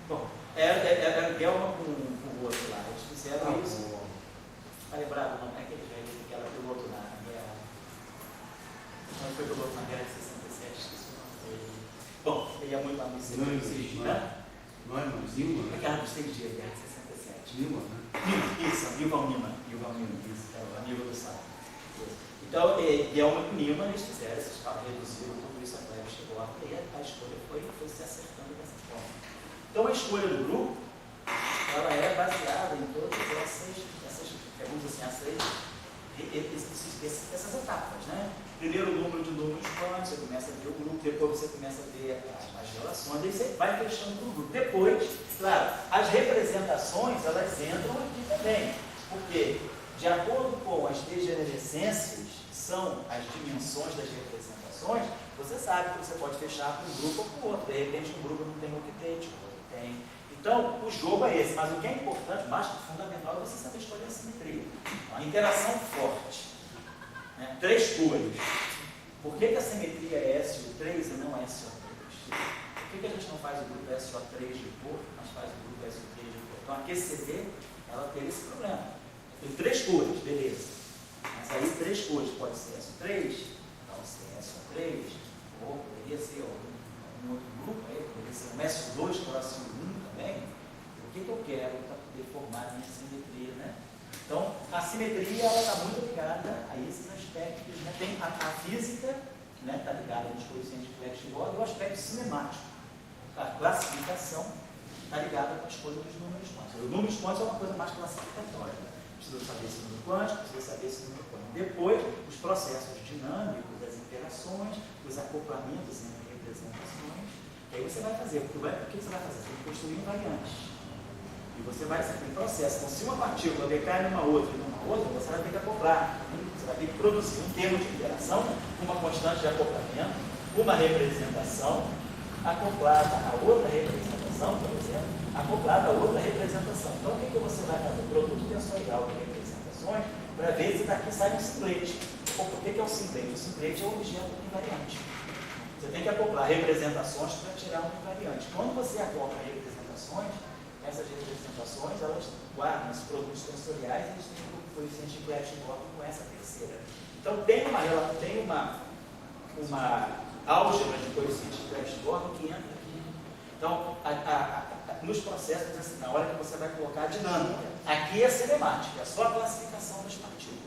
Bom, era Gelman com o outro lá, eles fizeram isso. Está lembrado, não é aquele israelita que era pelo outro lá, na guerra. Não foi pelo outro na guerra de 67, esqueci o nome dele. Bom, ele é muito amigo de Não é Nilma, a guerra dos 6 dias, a guerra de 67. Nilma, né? Isso, Yuval Nima, isso, é o amigo do Sá. Então, Gelman e Nima, eles fizeram, eles reduziram tudo isso a Clebsch-Gorlin, e a escolha foi se acertando dessa forma. Então, a escolha do grupo, ela é baseada em todas vamos dizer assim, essas etapas, né? Primeiro, o número de números quantos, você começa a ver o grupo, depois você começa a ver as relações, aí você vai fechando o grupo. Depois, claro, as representações, elas entram aqui também, porque, de acordo com as degenerescências, que são as dimensões das representações, você sabe que você pode fechar com um grupo ou com o outro. De repente, um grupo não tem octet, o outro tem. Então, o jogo é esse, mas o que é importante, mais que fundamental, é você saber escolher a simetria. A interação forte. Né? 3 cores. Por que a simetria é SO3 e não SO3? Por que a gente não faz o grupo SO3 de cor, mas faz o grupo SO3 de cor? Então, a QCD, ela teve esse problema. Tem 3 cores, beleza. Mas aí 3 cores, pode ser SO3, pode ser SO3, ou poderia ser um outro grupo, aí, poderia ser um SO2, coração 1 também. O que eu quero para poder formar a minha simetria, né? Então, a simetria, ela está muito ligada a esses aspectos, né? Tem a física, né? Está ligada aos coeficientes de Clebsch-Gorlin, e o aspecto cinemático. A classificação está ligada com a escolha dos números quânticos. Os números quânticos é uma coisa mais classificatória, né? Precisa saber esse número quântico, precisa saber esse número quântico. Depois, os processos dinâmicos, as interações, os acoplamentos entre representações. E aí você vai fazer, o que você vai fazer? Você vai construir invariantes. E você vai sempre em processo. Então, se uma partícula decai numa outra e numa outra, você vai ter que acoplar. Você vai ter que produzir um termo de interação, uma constante de acoplamento, uma representação, acoplada a outra representação, por exemplo, acoplada a outra representação. Então, o que você vai fazer? Produto tensorial de representações, para ver se daqui sai um simplete. O que é o simplete? O simplete é o objeto invariante. Você tem que acoplar representações para tirar um invariante. Quando você acopla representações, essas representações, elas guardam esses produtos tensoriais e eles têm um coeficiente de Clebsch-Gorlin com essa terceira. Então, tem uma álgebra de coeficiente de Clebsch-Gorlin que entra aqui. Então, nos processos, assim, na hora que você vai colocar a dinâmica, aqui é cinemática, é só a classificação das partículas.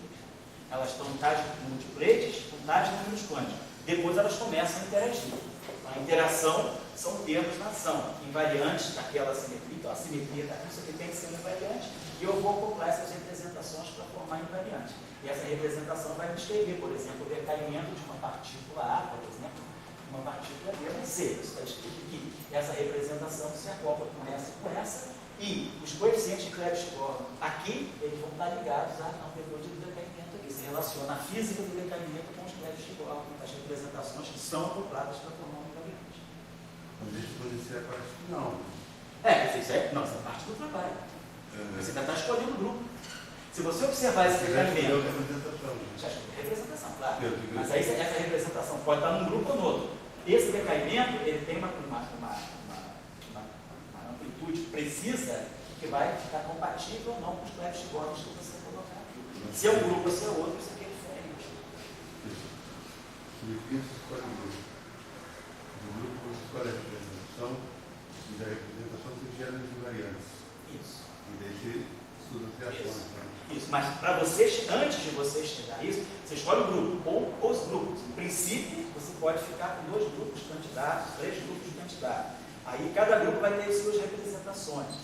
Elas estão em tais múltipletes, com tais números quânticos. Depois elas começam a interagir. A interação são termos na ação, invariantes daquela simetria. Então, a simetria está aqui, isso aqui tem que ser um invariante, e eu vou acoplar essas representações para formar invariante. E essa representação vai descrever, por exemplo, o decaimento de uma partícula A, por exemplo, uma partícula B vai C. Isso está escrito aqui. Essa representação se acopla com essa, e os coeficientes de Clebsch-Gorlin aqui, eles vão estar ligados à amplitude do decaimento aqui. Se relaciona a física do decaimento com os Clebsch-Gorlin, as representações que são acopladas para formar um invariante. Mas isso pode ser a parte final. Não, essa é parte do trabalho. Você ainda está escolhendo o grupo. Se você observar esse Já decaimento, escolheu a representação. já escolhe a representação, claro. Eu digo Mas isso. aí essa representação pode estar num grupo ou no outro. Esse decaimento, ele tem uma amplitude precisa que vai ficar compatível ou não com os cleptogônicos que você colocar aqui. Se é um grupo ou se é outro, isso aqui é diferente. Significa que você escolhe o grupo. Do grupo você escolhe a representação e da representação você gera as invariantes. Isso. E daí você estuda as reações. Né? Isso, mas para você, antes de você chegar a isso, você escolhe o grupo ou os grupos. Em princípio, você pode ficar com 2 grupos de candidatos, 3 grupos de candidatos. Aí cada grupo vai ter suas representações.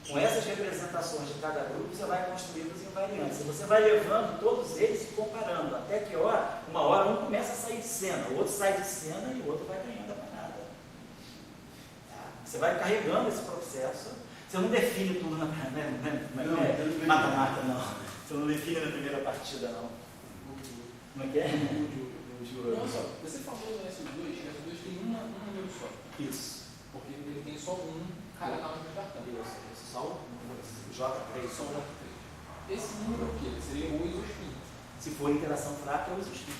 Com essas representações de cada grupo, você vai construir os invariantes. E você vai levando todos eles e comparando, até que uma hora um começa a sair de cena, o outro sai de cena e o outro vai ganhando a parada. Tá? Você vai carregando esse processo. Você não define tudo na mata-mata, não. Você não define na primeira partida, não. Como é que é? Não, só, você falou no S2, o S2 tem um número só. Isso. Porque ele tem só um cara na hora de cartão. Só o J3. Só um J3. Esse número é o quê? Ele seria o isospin. Se for interação fraca, é o isospin.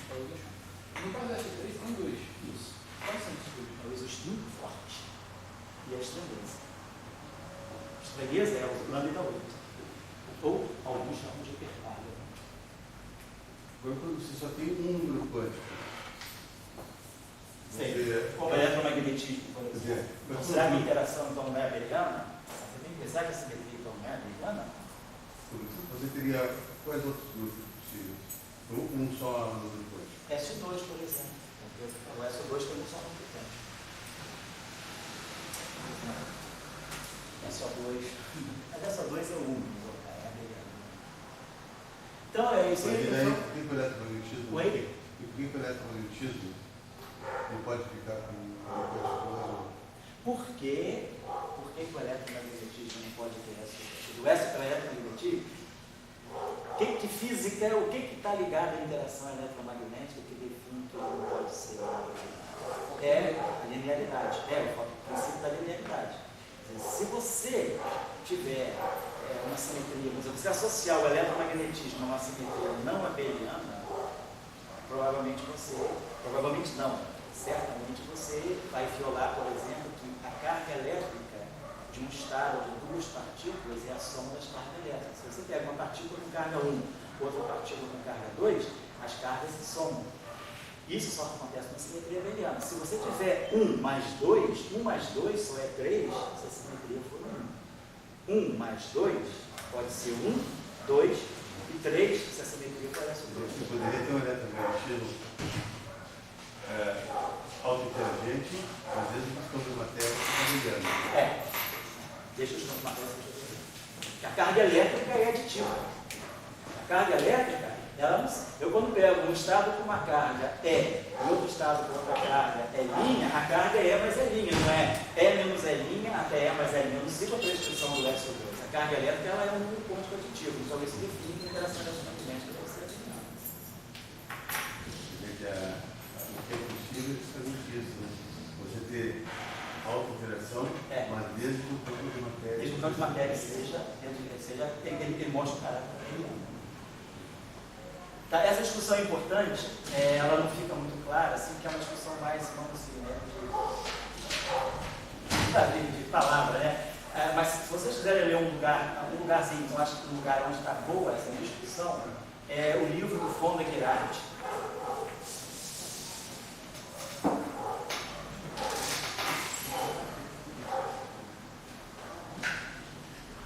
No caso do S3 tem 2. Isso. Quais são os dois? É o isospin forte e a estrangueza. Estrangueza é o lambda 8. Ou alguns chamam de hipercarga. Agora, quando você só tem um número quântico, Como eletromagnetismo, por exemplo. Será que a interação então não é abeliana? Será que a simetria então não é abeliana? você teria quais outros grupos possíveis? Um só número quântico. S2, por exemplo. O S2 tem um só número quântico. SO2. Mas SO2 é o único, é abeliano. Então é isso Mas aí. e daí, por que o eletromagnetismo? Oi? E por que o eletromagnetismo não pode ficar com uma coisa? Por que o eletromagnetismo não pode ter S2? O eletromagnetismo, que física é o que está ligado à interação eletromagnética que define que não pode ser? É a linearidade, é o princípio da linearidade. Quer dizer, se você tiver uma simetria, por exemplo, se associar o eletromagnetismo a uma simetria não abeliana, provavelmente certamente você vai violar, por exemplo, que a carga elétrica de um estado de 2 partículas é a soma das cargas elétricas. Se você pega uma partícula com carga 1, outra partícula com carga 2, as cargas se somam. Isso só acontece na simetria abeliana. Se você tiver 1 mais 2, 1 mais 2 só é 3, se a simetria for 1. 1 mais 2 pode ser 1, 2 e 3, se a simetria for essa 2. Você poderia ter um eletromagnetismo auto-inteligente, às vezes os campos de matéria abeliana. Deixa os campos de matéria. A carga elétrica é aditiva. A carga elétrica, eu quando pego um estado com uma carga E e outro estado com outra carga é linha, a carga é mais é linha, não é E menos é linha até E mais é menos 5 a prescrição do SO2. A carga elétrica ela é um ponto aditivo, então isso define que a interação eletromagnética deve ser adivinhada. O que é possível é justamente isso, né? Você ter auto-interação, mas desde que o campo de matéria. Desde que o campo de matéria ele mostra o caráter abeliano. Tá, essa discussão é importante, ela não fica muito clara, assim, que é uma discussão mais, vamos dizer, de palavra, né? Mas se vocês quiserem ler um lugarzinho, eu acho que um lugar onde está boa essa discussão, é o livro do von der Gerard.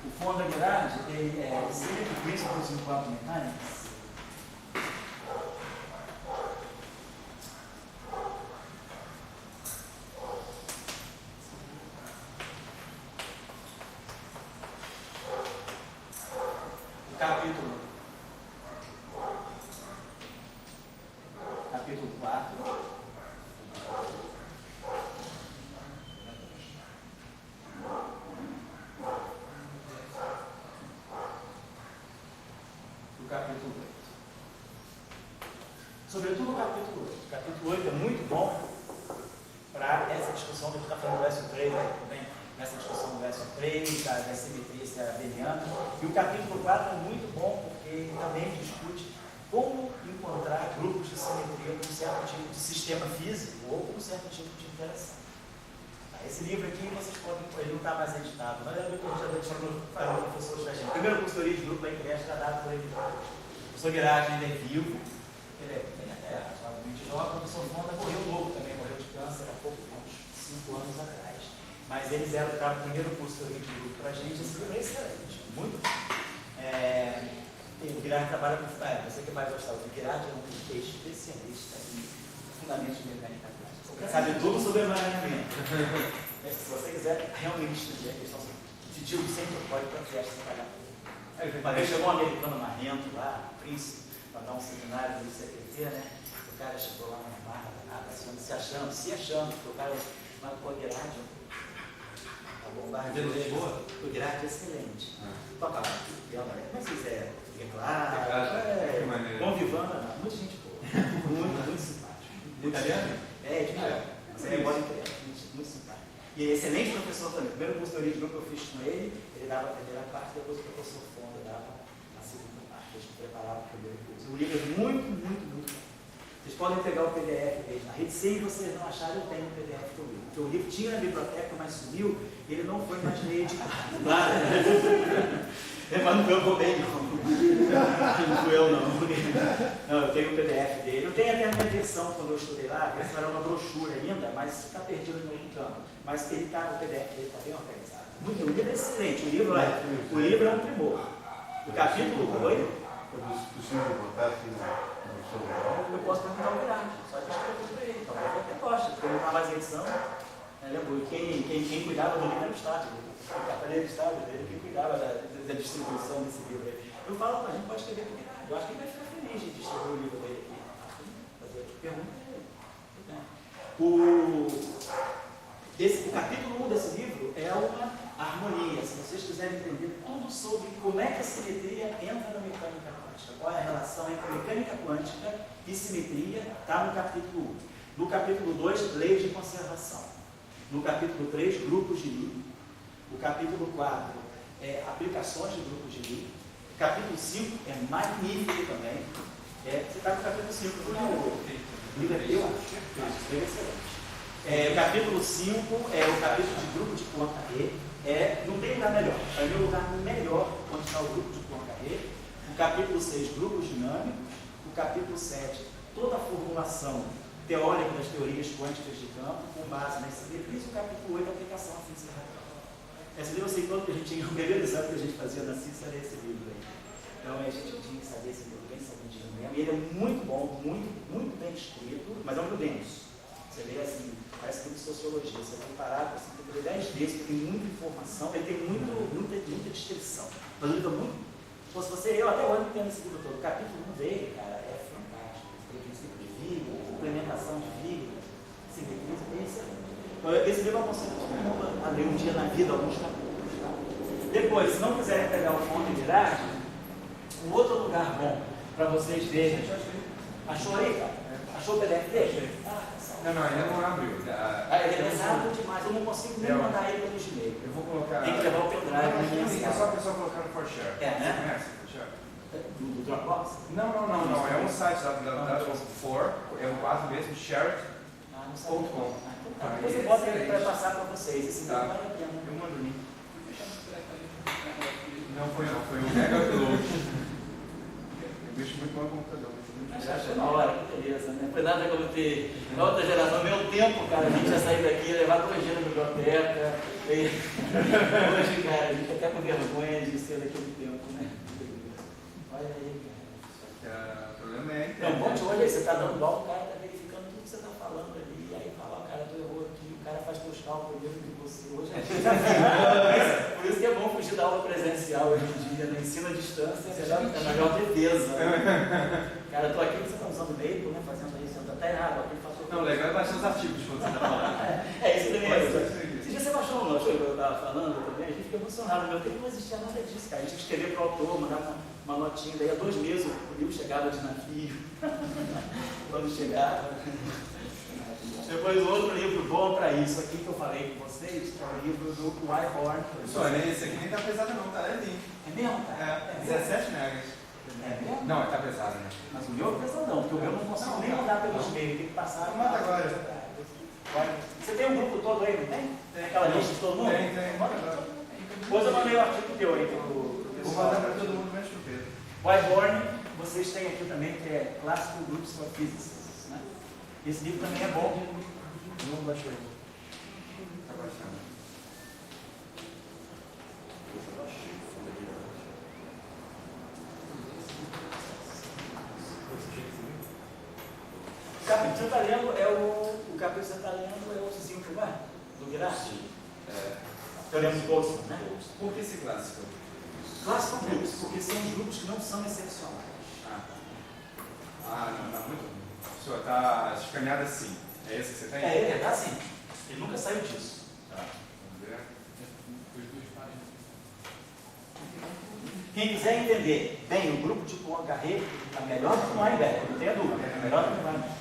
O von der Gerard, ele é Scientific Principles in Quantum Mechanics. Capítulo 4. Do capítulo 8. Sobretudo o capítulo 8. O capítulo 8 é muito bom para essa discussão que a gente está falando do verso 3, também nessa discussão do verso 3, da simetria abeliana. E o capítulo 4 é muito bom porque ele também discute como encontrar grupos de simetria com um certo tipo de sistema físico ou com um certo tipo de interação. Tá? Esse livro aqui vocês podem, ele não está mais editado, mas é o que a gente já falou com professores da gente. Primeiro consultoria de grupo da ICRES já dado por ele. O professor Guirati ainda é vivo, ele tem até razoavelmente jovem, o professor Fonda morreu novo também, morreu de câncer há pouco, uns 5 anos atrás. Mas eles eram o primeiro consultoria de grupo para a gente, esse livro é excelente, muito bom. O Guirati trabalha com você que vai gostar, o Guirati é um especialista em fundamentos de mecânica plástica. Sabe tudo sobre emaranhamento. Se você quiser realmente estudar a questão de tio sempre pode para a festa trabalhar. Uma vez chegou um americano marrento lá, príncipe, para dar um seminário do CPT, né? O cara chegou lá na barra, se achando, porque o cara marcou a Guirati. A bombardeira o Guirati é excelente. Toca lá, mas se quiser, bom vivando, muita gente boa, muito simpático. Italiano? Mas é igual muito simpático. E é excelente professor também. Primeiro consultoria de grupo que eu fiz com ele, ele dava a primeira parte, depois o professor Fonda dava a segunda parte. A gente preparava o primeiro curso. O livro é muito bom. Vocês podem pegar o PDF dele na rede. Se vocês não acharem, eu tenho o PDF do livro. Porque o livro tinha na biblioteca, mas sumiu, e ele não foi mais reeditado. Mas não foi o bem, não fui eu, não. Não, eu tenho o PDF dele. Eu tenho até a minha versão quando eu estudei lá, que essa era uma brochura ainda, mas está perdido no outro campo. Mas ele está, o PDF dele está bem organizado. O livro é excelente, o livro é um primor. O capítulo 8. É possível botar assim no celular? Eu posso perguntar ao Guirati, só que eu escrevi para ele. Talvez ele até goste, porque ele não está mais em edição. Quem cuidava do livro era o Estado. Ele Estado dele, quem cuidava da distribuição desse livro aí. Eu falo, a gente pode escrever para o Guirati. Eu acho que ele vai ficar feliz de distribuir o livro dele aqui. Fazer pergunta para ele. O capítulo 1 desse livro é uma harmonia. Se vocês quiserem entender tudo sobre como é que a simetria entra na mecânica quântica, qual é a relação entre mecânica quântica e simetria, está no capítulo 1. No capítulo 2, leis de conservação. No capítulo 3, grupos de Lie. O capítulo 4 é aplicações de grupos de Lie. O capítulo 5 é magnífico também. Você está no capítulo 5, o livro é eu acho. É excelente. O capítulo 5 é o capítulo de grupo de Poincaré. Não tem lugar melhor. Para mim, o lugar melhor onde está o grupo de Poincaré. O capítulo 6, grupos dinâmicos. O capítulo 7, toda a formulação teórica das teorias quânticas de campo, com base nesse livro. E o capítulo 8, aplicação à física radical. Esse livro eu sei todo que a gente tinha, o primeiro exame que a gente fazia na CIS era esse livro aí. Então a gente tinha que saber esse livro bem sabidinho mesmo. E ele é muito bom, muito bem escrito, mas é um livro denso. Você lê assim, parece livro de sociologia. Você vai parar, assim, tem que ler 10 vezes, porque tem muita informação, ele tem muita descrição. Mas o livro é muito. Eu até hoje não entendo esse livro todo. O capítulo 1 dele, cara, é fantástico. Tem princípio de vida, implementação de vida, simetria, é excelente. Então, esse livro eu aconselho todo mundo a ler um dia na vida, alguns capítulos. Tá? Depois, se não quiserem pegar o Fonda Guirati, um outro lugar bom para vocês verem. Achou aí, cara? Achou o PDF dele? Não, ainda não abriu. Ele é pesado demais, eu não consigo nem mandar ele pelo Gmail. Eu vou colocar. Tem que levar o pendrive. É só a pessoa colocar no ForShare. Né? Você conhece o ForShare? Do Dropbox? Não. É um site www.for, é um quadro mesmo, share.com. Depois eu boto ele para passar para vocês. Esse livro vale a pena. Eu mando o link. Não, foi o Mega Upload. Eu mexo muito no computador. Já achou na hora, que beleza, né? Foi nada como ter outra geração, meu tempo, cara, a gente ia sair daqui, levar 2 dias na biblioteca. Hoje, cara, a gente até com vergonha de ser daquele tempo, né? Olha aí, cara. O problema é. Não, bom de olho aí, você está dando bola, o cara está verificando tudo que você está falando ali, e aí fala, cara, tu errou aqui, o cara faz teus cálculos mesmo que você. Hoje a gente por isso que é bom fugir da aula presencial hoje em dia, no ensino à distância, é a melhor defesa. Cara, eu tô aqui, você está usando o Maple, né? Fazendo isso, está errado. Não, legal é baixar os artigos quando você está falando. Isso também é isso. Esse dia você baixou um artigo que eu estava falando também, a gente fica emocionado. No meu tempo não existia nada disso, cara. A gente escrevia para o autor, mandava uma notinha, daí há 2 meses o livro chegava de navio. Quando chegava. Depois outro livro bom para isso aqui que eu falei com vocês, é o livro do Wyborn. Pessoal, esse aqui nem tá pesado não, tá? É lindo. É mesmo, cara? É, 17 megas. É mesmo? Não, tá pesado, né? Mas o meu é pesadão, porque o meu não consigo nem mandar pelos meios, tem que passar. Manda agora. Você tem um grupo todo aí, não tem? Tem aquela lista de todo mundo? Tem. Manda agora. Depois eu mandei o artigo teu aí pro Vou pessoal. mandar pra todo mundo, mexe o dedo. Whiteborn, vocês têm aqui também, que é Classical Groups for Physicists, né? Esse livro também é bom. Não baixou aí. Tá baixando. O capítulo que você está lendo é o capítulo que você está lendo é o 5, não é? Do Girardi? Eu lembro do Boltzmann, né? Por que esse clássico? Classical Groups, porque são os grupos que não são excepcionais. Não, tá muito ruim. O senhor tá escaneado assim. É esse que você tem? É, ele tá assim. Ele nunca saiu disso. Tá. Vamos ver. Quem quiser entender bem o grupo de Poincaré, está melhor do que o Weinberg, não tenha dúvida, é melhor do que o Weinberg.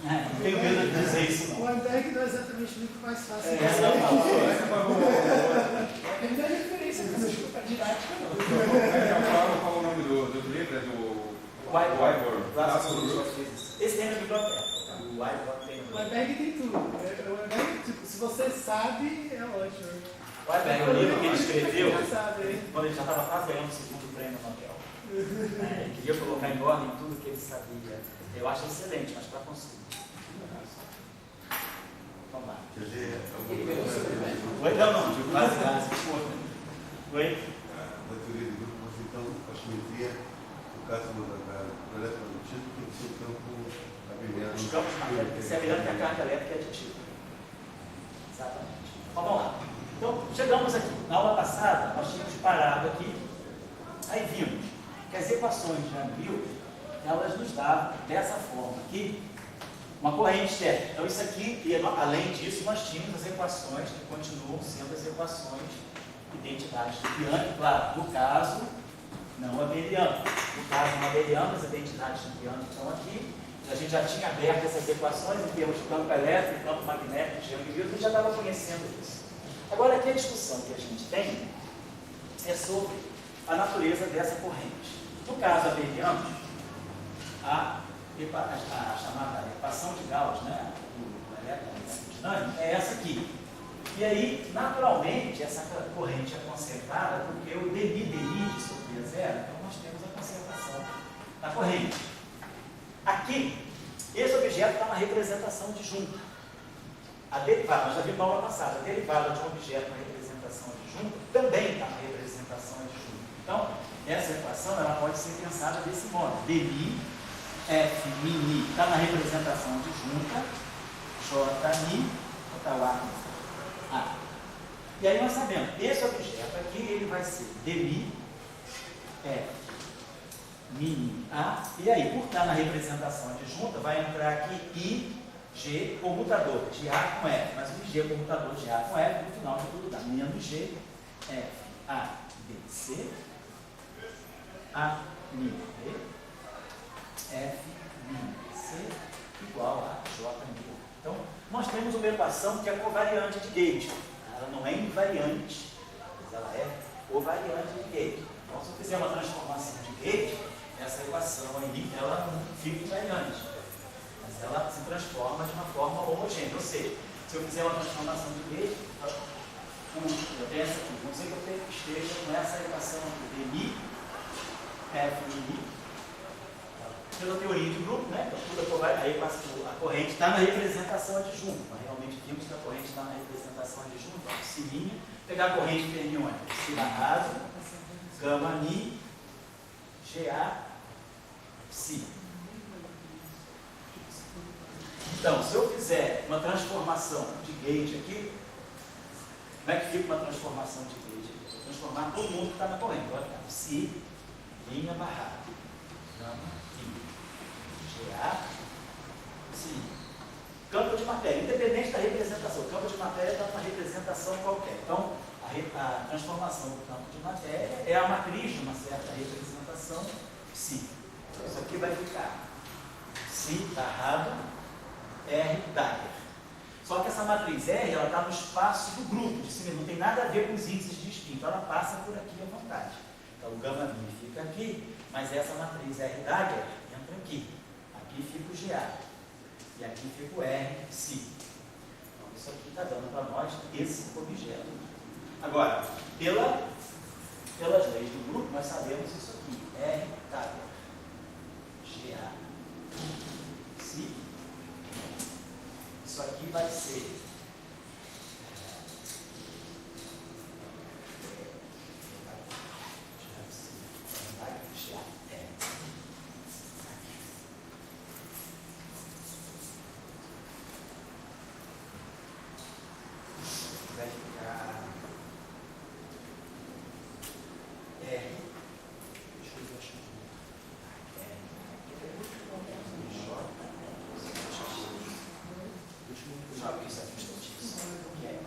Não tenho medo de dizer isso, O não. Weinberg não é exatamente o livro mais fácil. Essa não falou. Ele dá referência para essa didática, não. Qual o nome do livro? É do Whiteborn. Classical Groups. Esse tem na biblioteca. O Whiteborn tem O no Weinberg tem tudo. O Weinberg, tipo, se você sabe, é ótimo. O Weinberg, o livro que ele escreveu, Você sabe. quando ele já estava quase ganhando o segundo prêmio Nobel. Ele queria colocar em ordem tudo que ele sabia. Eu acho excelente, mas para conseguir. Vamos lá. Quer dizer, Oi, não, digo quase. Oi? da teoria de grupo, você então, a simetria, no caso do eletromagnetismo, tem que ser o campo abeliano. Os campos magnéticos, se é que a carga elétrica é aditiva. Exatamente. Então, vamos lá. Então, chegamos aqui. Na aula passada, nós tínhamos parado aqui. Aí vimos que as equações de Newton, elas nos davam dessa forma aqui, uma corrente externa. Então, isso aqui, e além disso, nós tínhamos as equações que continuam sendo as equações de identidades de Bianchi, claro, no caso, não abeliano. No caso, não abeliano, as identidades de Bianchi estão aqui. A gente já tinha aberto essas equações em termos de campo elétrico, campo magnético, de Young-Newton, a gente já estava conhecendo isso. Agora, aqui a discussão que a gente tem é sobre a natureza dessa corrente. No caso abeliano, a chamada equação de Gauss, né, do eletrodinâmico, é essa aqui. E aí, naturalmente, essa corrente é conservada porque o dmi de sobre zero, então nós temos a conservação da corrente. Aqui, esse objeto está na representação de junta. A derivada, nós já vimos na aula passada, a derivada de um objeto na representação de junta também está na representação de junta. Então, essa equação ela pode ser pensada desse modo. Dmi, F, mi, está na representação de junta, J, mi, botar o A. E aí nós sabemos, esse objeto aqui, ele vai ser dmi, F, mi, A, e aí, por estar na representação de junta, vai entrar aqui I, G, comutador de A com F, mas o G comutador de A com F, no final de tudo dá menos G, F, A, B, C, A, mi, B, F, mi, C, igual a J, mi. Então, nós temos uma equação que é covariante de Gauge. Ela não é invariante, mas ela é covariante de Gauge. Então, se eu fizer uma transformação de Gauge, essa equação aí, ela não fica invariante, mas ela se transforma de uma forma homogênea. Ou seja, se eu fizer uma transformação de Gauge, eu tenho essa aqui, vamos dizer que eu esteja com essa equação aqui, dmi, F, mi, pela teoria de grupo, né? Aí a corrente está na representação adjunta. Nós realmente vimos que a corrente está na representação adjunta. Psilinha, pegar a corrente fermiônica, psi raso, gama mi, Ga, psi. Então, se eu fizer uma transformação de Gauge aqui, como é que fica uma transformação de Gauge aqui? Vou transformar todo mundo que está na corrente. Vai ficar psi, linha barrada, gama, sim. Campo de matéria, independente da representação. O campo de matéria está numa representação qualquer. Então, a transformação do campo de matéria é a matriz de uma certa representação psi. Isso aqui vai ficar psi barrado R Dagger. Só que essa matriz R está no espaço do grupo de cima, não tem nada a ver com os índices de spin, então ela passa por aqui à vontade. Então o gama mi fica aqui, mas essa matriz R dagger entra aqui. Aqui fica o GA. E aqui fica o R psi. Então isso aqui está dando para nós esse objeto. Agora, pelas leis do grupo, nós sabemos isso aqui. R dagger. GA. Psi. Isso aqui vai ser vai ficar R. Deixa eu ver, acho que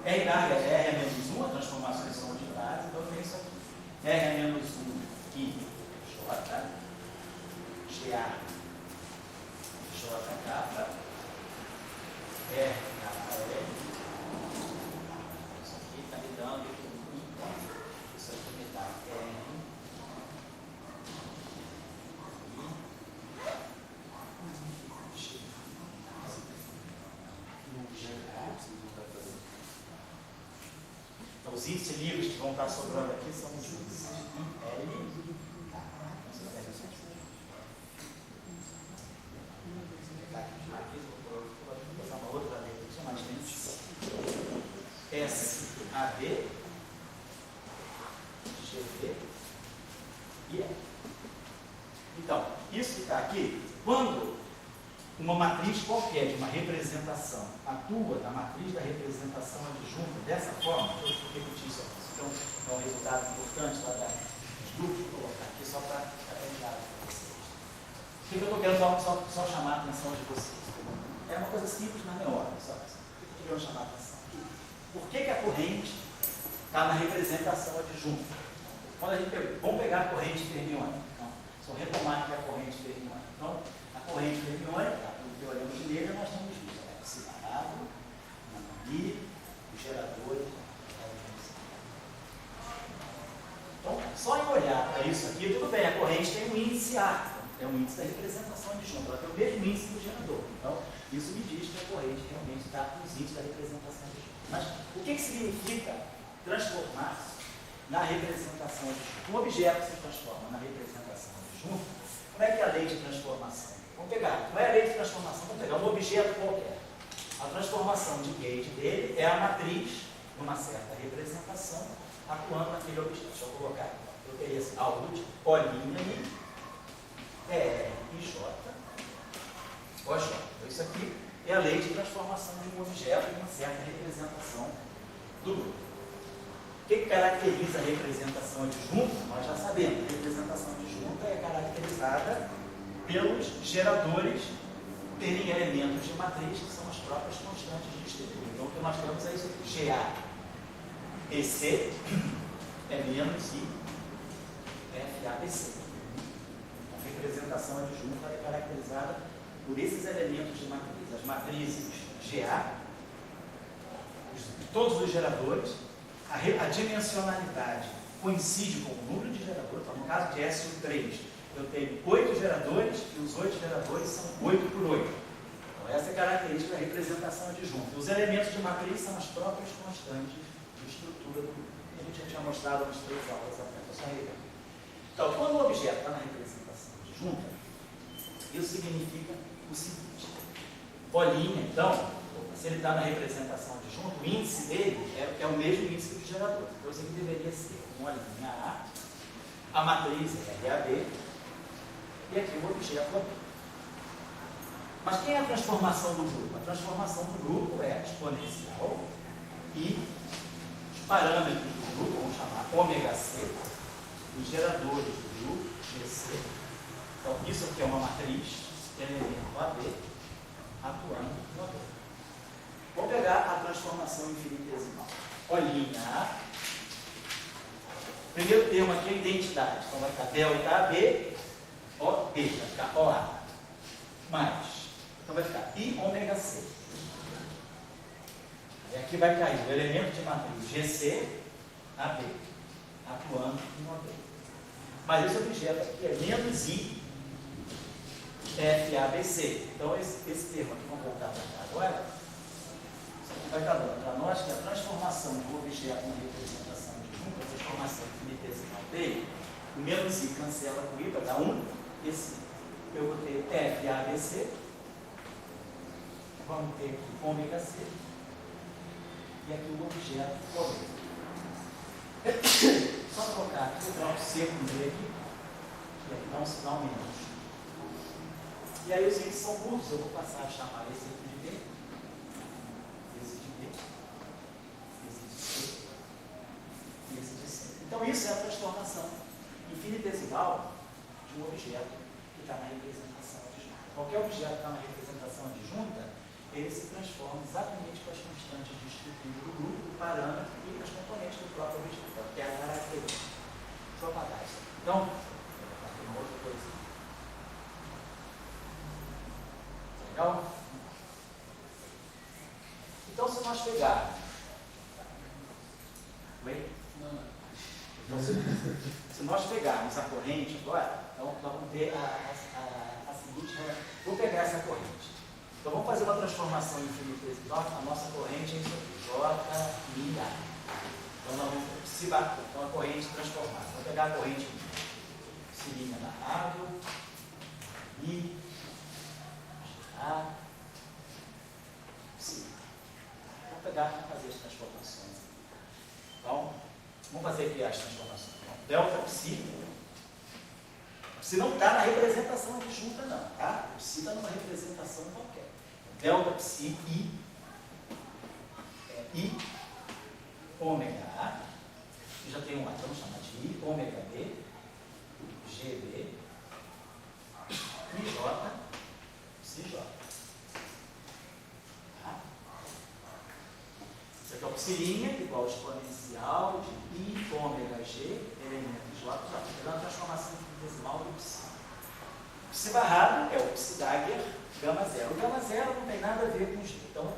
R larga é R menos 1, a transformação de unidades, então tem isso aqui. R é menos 1 e J, GA, J capa, R capa L. Isso aqui está me dando aqui, isso aqui me dá R. Então, os índices livres que vão estar sobrando aqui são os índices IL. Aqui vou botar uma outra letra aqui, mais índice. SAB, GV e E. Então, isso que está aqui, quando uma matriz qualquer de uma representação atua na matriz da representação adjunta dessa forma, eu vou repetir isso aqui, então é um resultado importante lá dos grupos, vou colocar aqui só para ficar claro para vocês. O que eu estou querendo só chamar a atenção de vocês? É uma coisa simples, mas não é óbvio, só. O que eu quero chamar a atenção? Por que a corrente está na representação adjunta? Quando a gente vamos pegar a corrente fermiônica. Então, se eu retomar aqui a corrente fermiônica. Então, a corrente fermiônica, no teorema de Leibniz, nós temos visto o separado, e os geradores. Então, só em olhar para isso aqui, tudo bem, a corrente tem um índice A, é um índice da representação adjunta, ela tem o mesmo índice do gerador. Então, isso me diz que a corrente realmente está nos índices da representação adjunta. Mas o que significa transformar-se na representação adjunta? Um objeto se transforma na representação adjunta. Como é que é a lei de transformação? Vamos pegar, não é a lei de transformação, vamos pegar um objeto qualquer. A transformação de gauge dele é a matriz, numa certa representação, atuando naquele objeto. Deixa eu colocar aqui. Eu teria esse output, O' I, R e J, OJ. Então, isso aqui é a lei de transformação de um objeto em uma certa representação do grupo. O que caracteriza a representação adjunta? Nós já sabemos. A representação adjunta é caracterizada pelos geradores terem elementos de matriz que são as próprias constantes distribuídas. Então, o que nós temos é isso aqui. GA, EC é menos I, FABC. A representação adjunta é caracterizada por esses elementos de matriz. As matrizes GA, todos os geradores, a dimensionalidade coincide com o número de geradores. Então, no caso de SU3, eu tenho 8 geradores e os 8 geradores são 8 por 8. Então, essa é a característica da representação adjunta. Os elementos de matriz são as próprias constantes de estrutura do grupo. A gente já tinha mostrado nas 3 aulas atrás. Então, quando o objeto está na representação adjunta, isso significa o seguinte: bolinha, então, se ele está na representação adjunta, o índice dele é o mesmo índice do gerador. Então, isso aqui deveria ser uma linha A matriz é RAB, e aqui o objeto AB. Mas quem é a transformação do grupo? A transformação do grupo é exponencial e os parâmetros do grupo, vamos chamar ômega-C, os geradores do grupo, GC. Então, isso aqui é uma matriz, elemento AB, atuando no AB. Vamos pegar a transformação infinitesimal. Olhinha A. Primeiro termo aqui é identidade. Então vai ficar delta AB, OB, vai ficar OA. Mais. Então vai ficar I ômega C. E aqui vai cair o elemento de matriz GC, AB, atuando no AB. Mas esse objeto aqui é menos I FABC. Então, esse termo aqui, vamos voltar para cá agora. Isso aqui vai estar dando para nós que a transformação do objeto em representação de junta, a transformação infinitesimal dele, o menos I cancela com I, vai dar 1. Eu vou ter FABC. Vamos ter aqui ômega C. E aqui o objeto ômega. Só colocar aqui, eu troco C com D aqui. E aqui dá um sinal menos. E aí os índices são curtos, eu vou passar a chamar esse aqui de B, esse de B, esse de C e esse de C. Então isso é a transformação infinitesimal de um objeto que está na representação adjunta. Qualquer objeto que está na representação adjunta, ele se transforma exatamente com as constantes de estrutura do grupo, do parâmetro e as componentes do próprio objeto, que é a característica. Deixa eu apagar isso. Então, tem uma outra coisa. Legal? Então, se nós pegarmos. Oi? Então, se nós pegarmos a corrente agora, então nós vamos ter a seguinte. Vou pegar essa corrente. Então, vamos fazer uma transformação infinitesimal. A nossa corrente é isso aqui: J, I, A. Então, nós vamos se bater. Então, a corrente transformada. Vamos pegar a corrente cilinha narrável, I, A, sim. Vou pegar e fazer as transformações. Então, vamos fazer aqui as transformações. Então, delta psi. Psi não está na representação adjunta, não, tá? O psi está numa representação qualquer. Delta psi I é I ômega A. E já tem um A, então vamos chamar de I ômega B, GB, IJ. J. Tá? Isso aqui é o psilinha, igual ao exponencial de I ômega G, elemento J. É uma transformação infinitesimal do psi. O psi barrado é o psi Dagger gama zero. O gama zero não tem nada a ver com G. Então,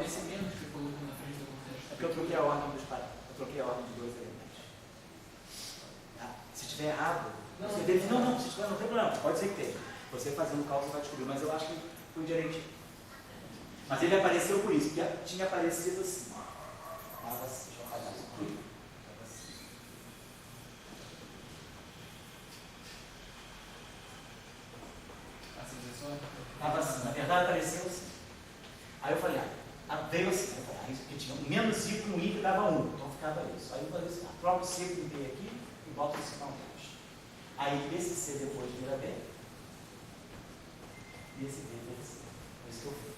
Esse menos que colocou na frente do contexto. é porque eu troquei a ordem dos parâmetros. Eu troquei a ordem de dois elementos. Tá? Se estiver errado, você deve. Não, se estiver, não tem problema. Pode ser que tenha. Você fazendo o cálculo vai descobrir, mas eu acho que foi direitinho. Mas ele apareceu por isso, porque tinha aparecido assim. Estava assim, deixa eu apagar isso aqui. Estava assim, na verdade apareceu assim. Aí eu falei, veio assim, eu falei, isso aqui tinha um menos I com I que dava 1, então ficava isso. Aí eu falei assim, troca o C com B aqui e bota o sinal menos. Aí esse C depois vira B. E esse D deve ser. É isso que eu fiz.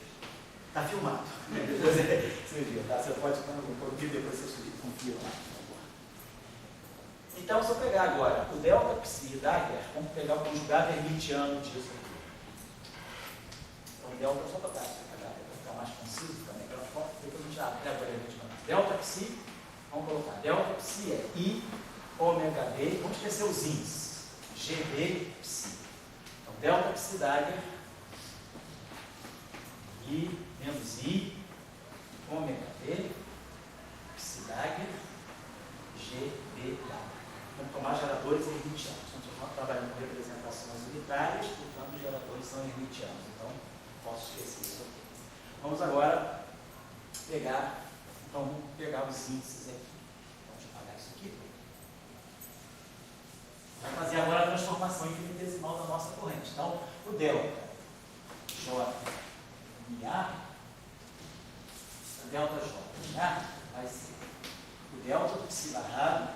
Está filmado. Depois você viu, tá? Você pode ouvir depois você confia lá, por favor. Então, se eu pegar agora o delta psi Dagger, vamos pegar o conjugado hermitiano disso aqui. Então, delta, só para ficar mais conciso também, depois a gente abre agora hermitiano. Delta psi, vamos colocar. Delta psi é I ômega B, vamos esquecer os Is. GB psi. Então, delta psi Dagger. I menos I, ômega B, psi Dagger, G, B, Dagger. Vamos tomar geradores hermitianos. Estamos trabalhando com representações unitárias, portanto os geradores são hermitianos. Então, posso esquecer isso aqui. Vamos agora pegar os índices aqui. Vamos apagar isso aqui. Vai fazer agora a transformação infinitesimal da nossa corrente. Então, o delta J e A, delta J e A vai ser o delta do psi barrado,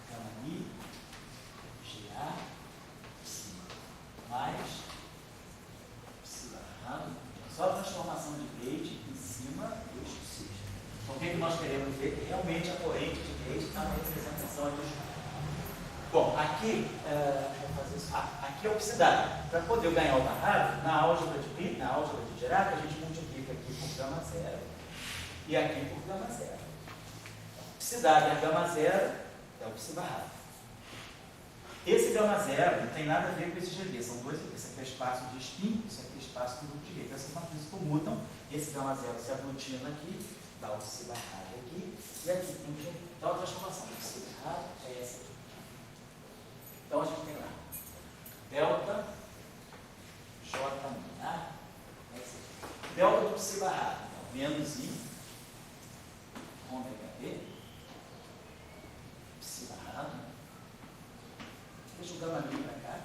gama I, GA, psi, mais psi barrado, só a transformação de Gauge em cima dos psis. Então, o que nós queremos ver? Que realmente a corrente de Gauge está na representação adjunta. Bom, aqui, vou fazer isso. Aqui é o psi Dagger. Para poder ganhar o barrado, na álgebra de Dirac, a gente multiplica aqui por gama zero e aqui por gama zero. Psi Dagger gama zero é o psi barrado. Esse gama zero não tem nada a ver com esse GB, são dois. Esse aqui é espaço de spin, esse aqui é espaço de grupo de Gauge. Essas matrizes comutam, esse gama zero se aglutina aqui Está o psi barrado aqui, e aqui tem G. Então a transformação do psi barrado é essa aqui. Então a gente tem lá delta J min, tá? É esse aqui. Delta do psi barrado, então, menos I, ômega B, psi barrado. Deixa o gama min para cá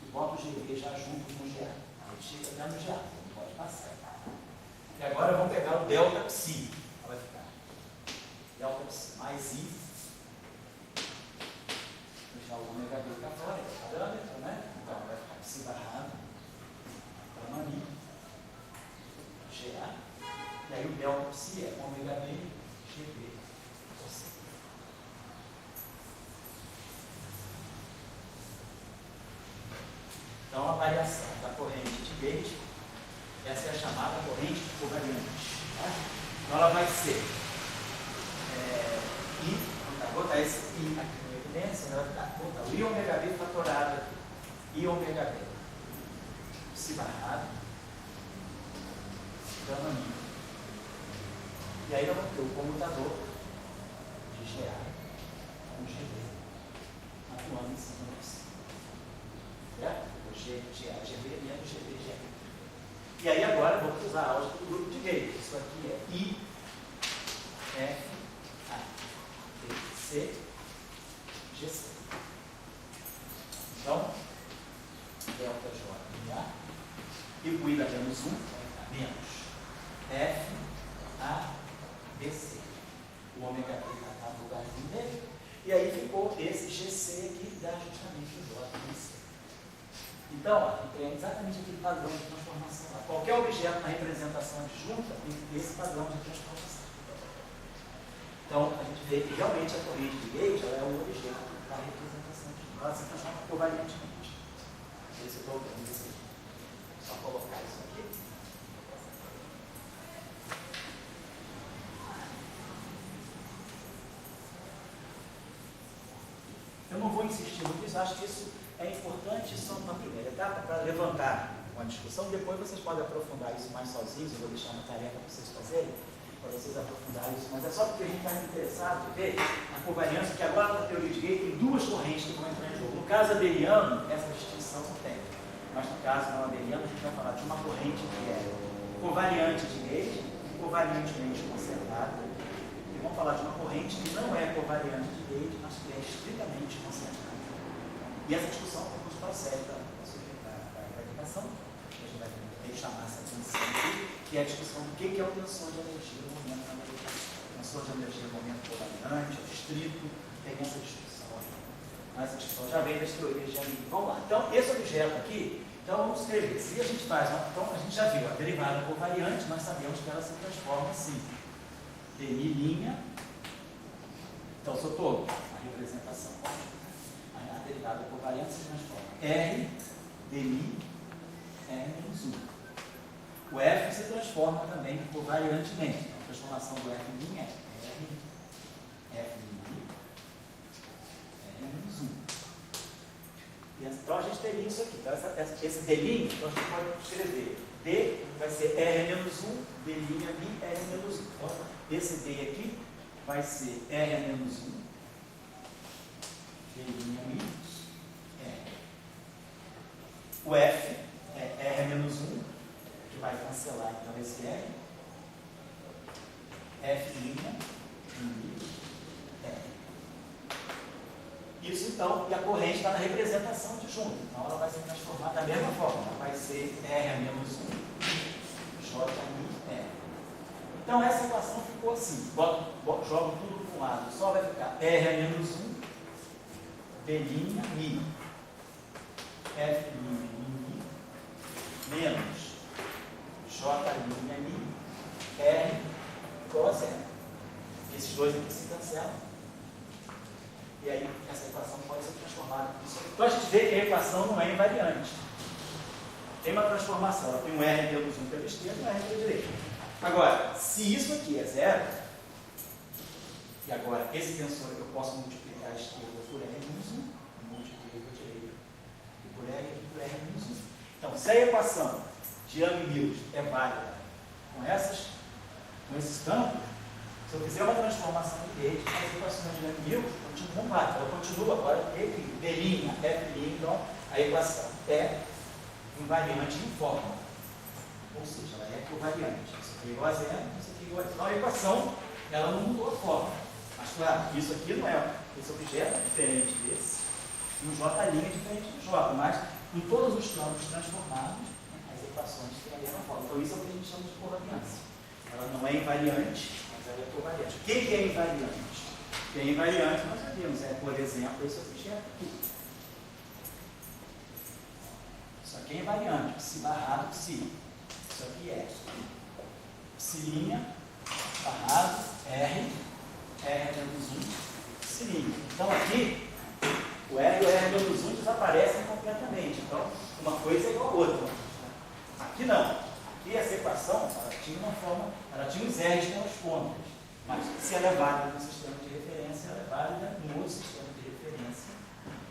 e bota o GV já junto com o GA. Aí chega até no GA, não pode passar. E agora vamos pegar o delta psi. Vai ficar delta psi mais I. Deixar o ômega B para fora, é o parâmetro, né? Então vai ficar psi barrado, gama min, GA. E aí o delta psi é ômega B, GB. Então, a variação da corrente de gauge, essa é a chamada corrente covariante. Tá? Então, ela vai ser I, vou botar esse I aqui na evidência, ela vai botar o I ômega B fatorado aqui. I ômega B. Psi barrado, gama min. E aí, nós vamos ter o comutador de GA com GB atuando em cima do psi. Certo? GB menos GB, GA. E aí agora vamos usar a álgebra do grupo de gauge. Isso aqui é I, F, A, B, C, GC. Então, delta J, A, e o I dá menos 1, vai ficar menos F, A, B, C. O ômega B está no lugarzinho dele. E aí ficou esse GC aqui, que dá justamente o J e C. Então, ó, tem exatamente aquele padrão de transformação lá. Qualquer objeto na representação adjunta tem que ter esse padrão de transformação. Então, a gente vê que realmente a corrente de gauge ela é um objeto da representação adjunta. Ela se transforma covariantemente. Esse eu estou vendo isso aqui. Só colocar isso aqui. Eu não vou insistir muito nisso, acho que isso é importante só na primeira etapa para levantar uma discussão. Depois vocês podem aprofundar isso mais sozinhos. Eu vou deixar uma tarefa para vocês fazerem, para vocês aprofundarem isso. Mas é só porque a gente está interessado em ver a covariância, que agora na teoria de gauge tem duas correntes que vão entrar em jogo. No caso abeliano, essa distinção não tem. Mas no caso não abeliano, a gente vai falar de uma corrente que é covariante de gauge e covariantemente conservada. E vamos falar de uma corrente que não é covariante de gauge, mas que é estritamente conservada. E essa discussão nos procede da gravitação, que a gente vai chamar essa atenção aqui, que é a discussão do que é o tensor de energia no momento da gravitação. Tensor de energia no momento covariante, estrito, tem essa discussão aqui. Mas essa discussão já vem das teorias de Hamilton. Vamos lá. Então, esse objeto aqui, então vamos escrever. Se a gente faz, então a gente já viu a derivada covariante, nós sabemos que ela se transforma assim. DI', então sou todo, a representação. A derivada covariante se transforma R, DI, R-1. O F se transforma também covariantemente. A transformação do F' é R, F', R-1. Então a gente teria isso aqui. Então, esse D', então a gente pode escrever D vai ser R-1, D' mi, R-1. Então, esse D aqui vai ser R-1, D' mi, R. O F é R-1, que vai cancelar então esse R. F', mi, R. Isso então, e a corrente está na representação de junto. Então ela vai se transformar da mesma forma. Ela vai ser R-1, J, mi, R. Então essa equação ficou assim. Jogo tudo para um lado. Só vai ficar R-1, D', mi, F', mi, menos J', mi, R, cos R. Esses dois aqui se cancelam. E aí essa equação pode ser transformada. Então a gente vê que a equação não é invariante. Tem uma transformação. Ela tem um R menos 1 pela esquerda e um R pela direita. Agora, se isso aqui é zero, e agora esse tensor eu posso multiplicar a esquerda por R menos 1, multiplico a direita e por R e por R menos 1. Então, se a equação de Young-Mills é válida com esses campos, Se eu fizer uma transformação de rede, as equações de Newton continuam válidas. Ela continua agora equilíbrio, D', F', então a equação é invariante em fórmula. Ou seja, ela é covariante. Isso aqui é igual a zero, isso aqui é igual a zero. Então a equação, ela não mudou a fórmula. Mas claro, isso aqui não é, esse objeto é diferente desse. E o J' é diferente do J, mas em todos os campos transformados, as equações têm a mesma forma. Então isso é o que a gente chama de covariância. Ela não é invariante, mas ela é covariante. O que é invariante? O que é invariante nós sabemos, por exemplo, esse objeto aqui. Isso aqui é invariante, psi barrado psi. Isso aqui é psi' barrado R menos 1, psi'. Então aqui, o R e o R menos 1 desaparecem completamente. Então, uma coisa é igual a outra. Aqui não. Aqui essa equação, ela tinha uma forma, ela tinha os R's com as pontas. Mas se ela é válida no sistema de referência, ela é válida no sistema de referência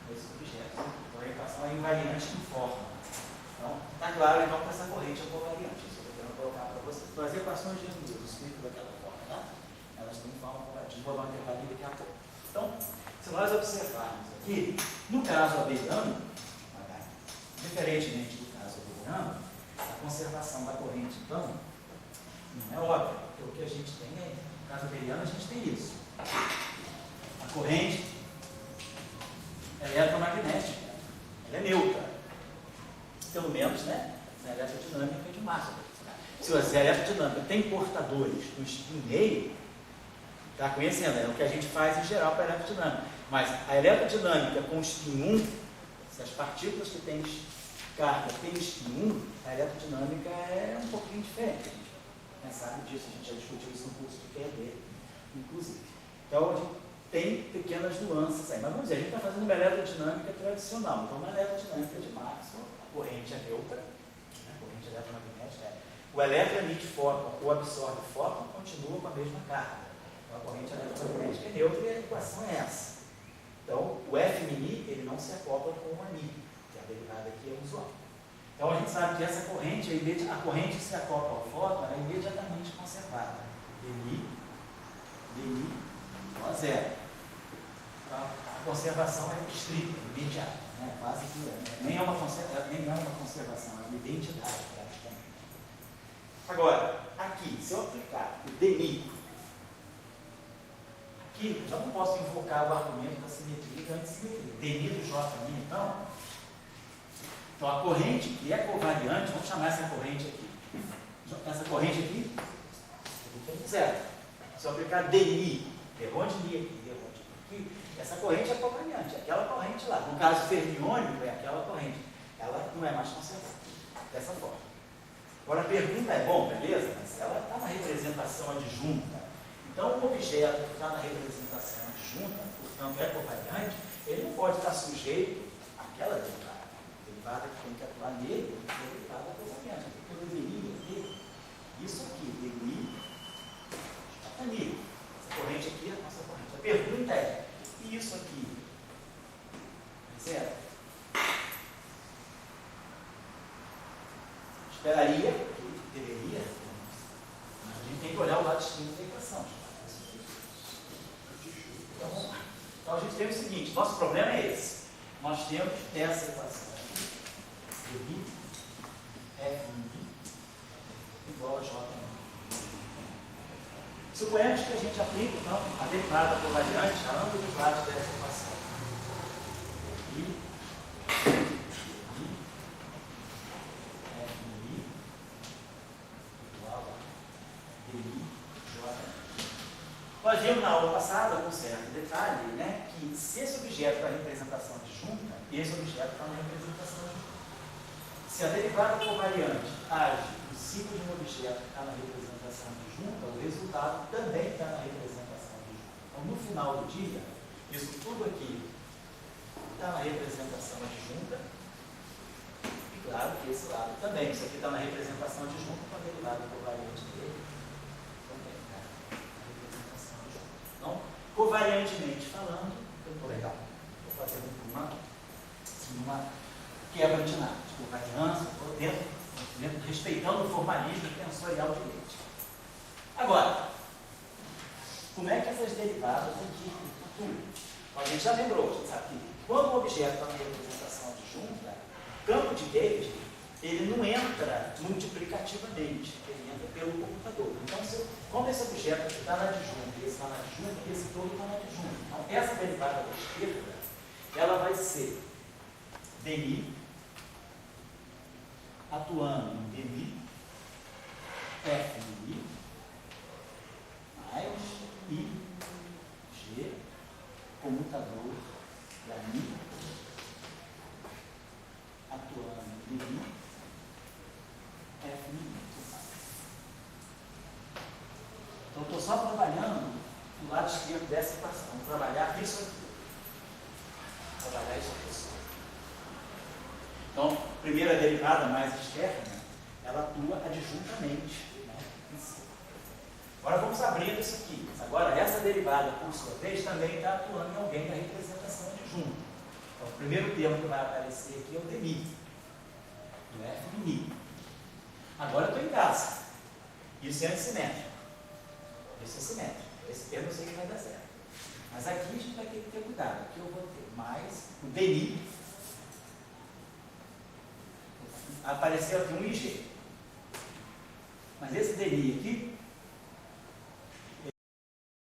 desses objetos. Então a equação é invariante em forma. Então, está claro então que essa corrente é covariante. Isso eu estou querendo colocar para vocês. Então as equações de Newton, eu explico daquela forma, tá? Elas têm forma covariante. Vou dar uma intervalinha daqui a pouco. Então, se nós observarmos aqui, no caso abeliano, diferentemente do caso abeliano, a conservação da corrente, então, não é óbvia, porque o que a gente tem é, no caso abeliano, a gente tem isso. A corrente é eletromagnética, ela é neutra. Pelo menos, né, na eletrodinâmica de massa. Se a eletrodinâmica tem portadores no spin meio, está conhecendo, é o que a gente faz em geral para a eletrodinâmica. Mas a eletrodinâmica com spin 1, se as partículas que têm carga têm spin 1, a eletrodinâmica é um pouquinho diferente. A gente sabe disso, a gente já discutiu isso no curso de QED, inclusive. Então, a gente tem pequenas nuances aí. Mas vamos dizer, a gente está fazendo uma eletrodinâmica tradicional. Então, uma eletrodinâmica de Maxwell, a corrente é neutra, a corrente eletromagnética o elétron emite fóton ou absorve fóton, continua com a mesma carga. Então, a corrente eletromagnética é neutra e a equação é essa. Então, o F', ele não se acopla com o Ni, que a derivada aqui é usual. Então, a gente sabe que essa corrente, a corrente que se acopla ao fóton, ela é imediatamente conservada. Ni igual a zero. Então, a conservação é estrita, imediata, né? Quase que nem é uma conservação, é uma identidade praticamente. Agora, aqui, se eu aplicar o Dni, aqui eu já não posso invocar o argumento da simetria e da antissimetria. Dni do J', então a corrente que é covariante, vamos chamar essa corrente aqui. Essa corrente aqui, zero. Se eu aplicar Dni, errou de Ni aqui, errou de Ni aqui, essa corrente é covariante, é aquela corrente lá. No caso fermiônico, é aquela corrente. Ela não é mais conservada, dessa forma. Agora a pergunta é, bom, beleza, mas ela está na representação adjunta. Então o objeto que está na representação adjunta, portanto é covariante, ele não pode estar sujeito àquela derivada. A derivada que tem que atuar nele é a derivada covariante. Porque eu deveria ter isso aqui, Dni, está ali. Essa corrente aqui é a nossa corrente. A pergunta é, e isso aqui? Zero. Esperaria, que deveria, mas a gente tem que olhar o lado distinto da equação. Então, vamos lá. Então a gente tem o seguinte, nosso problema é esse. Nós temos essa equação aqui, Dni, F' igual a J'. Suponhamos que a gente aplique, então, a derivada covariante a ambos os lados dessa equação. Nós vimos na aula passada, com certo detalhe, né, que se esse objeto está em representação adjunta, esse objeto está na representação adjunta. Se a derivada covariante age no ciclo de um objeto que está na representação adjunta, o resultado também está na representação adjunta. Então, no final do dia, isso tudo aqui está na representação adjunta, e claro que esse lado também. Isso aqui está na representação adjunta com a derivada covariante dele. Então, covariantemente falando, eu estou legal. Estou fazendo uma quebra de nada, de covariância, estou dentro, respeitando o formalismo tensorial de Leite. Agora, como é que essas derivadas aqui atuam? Então, a gente já lembrou, a gente sabe que quando o objeto está na representação adjunta, o campo de Gauge, ele não entra multiplicativamente, ele entra pelo computador. Então, como esse objeto está na adjunta e esse está na adjunta, esse todo está na adjunta. Então, essa derivada da esquerda, ela vai ser dmi atuando em dmi fi mais ig comutador da mi atuando em dmi fi. Então, estou só trabalhando do lado esquerdo dessa equação. Vou trabalhar isso aqui. Trabalhar isso aqui só. Então, primeira derivada mais externa, ela atua adjuntamente. Né? Agora vamos abrindo isso aqui. Agora, essa derivada, por sua vez, também está atuando em alguém da representação adjunta. Então, o primeiro termo que vai aparecer aqui é o dmi, do f mi. Agora eu estou em casa. Isso é antissimétrico. Isso é simétrico. Esse termo eu sei que vai dar certo. Mas aqui a gente vai ter que ter cuidado. Aqui eu vou ter mais o dmi. Apareceu aqui um IG. Mas esse dmi aqui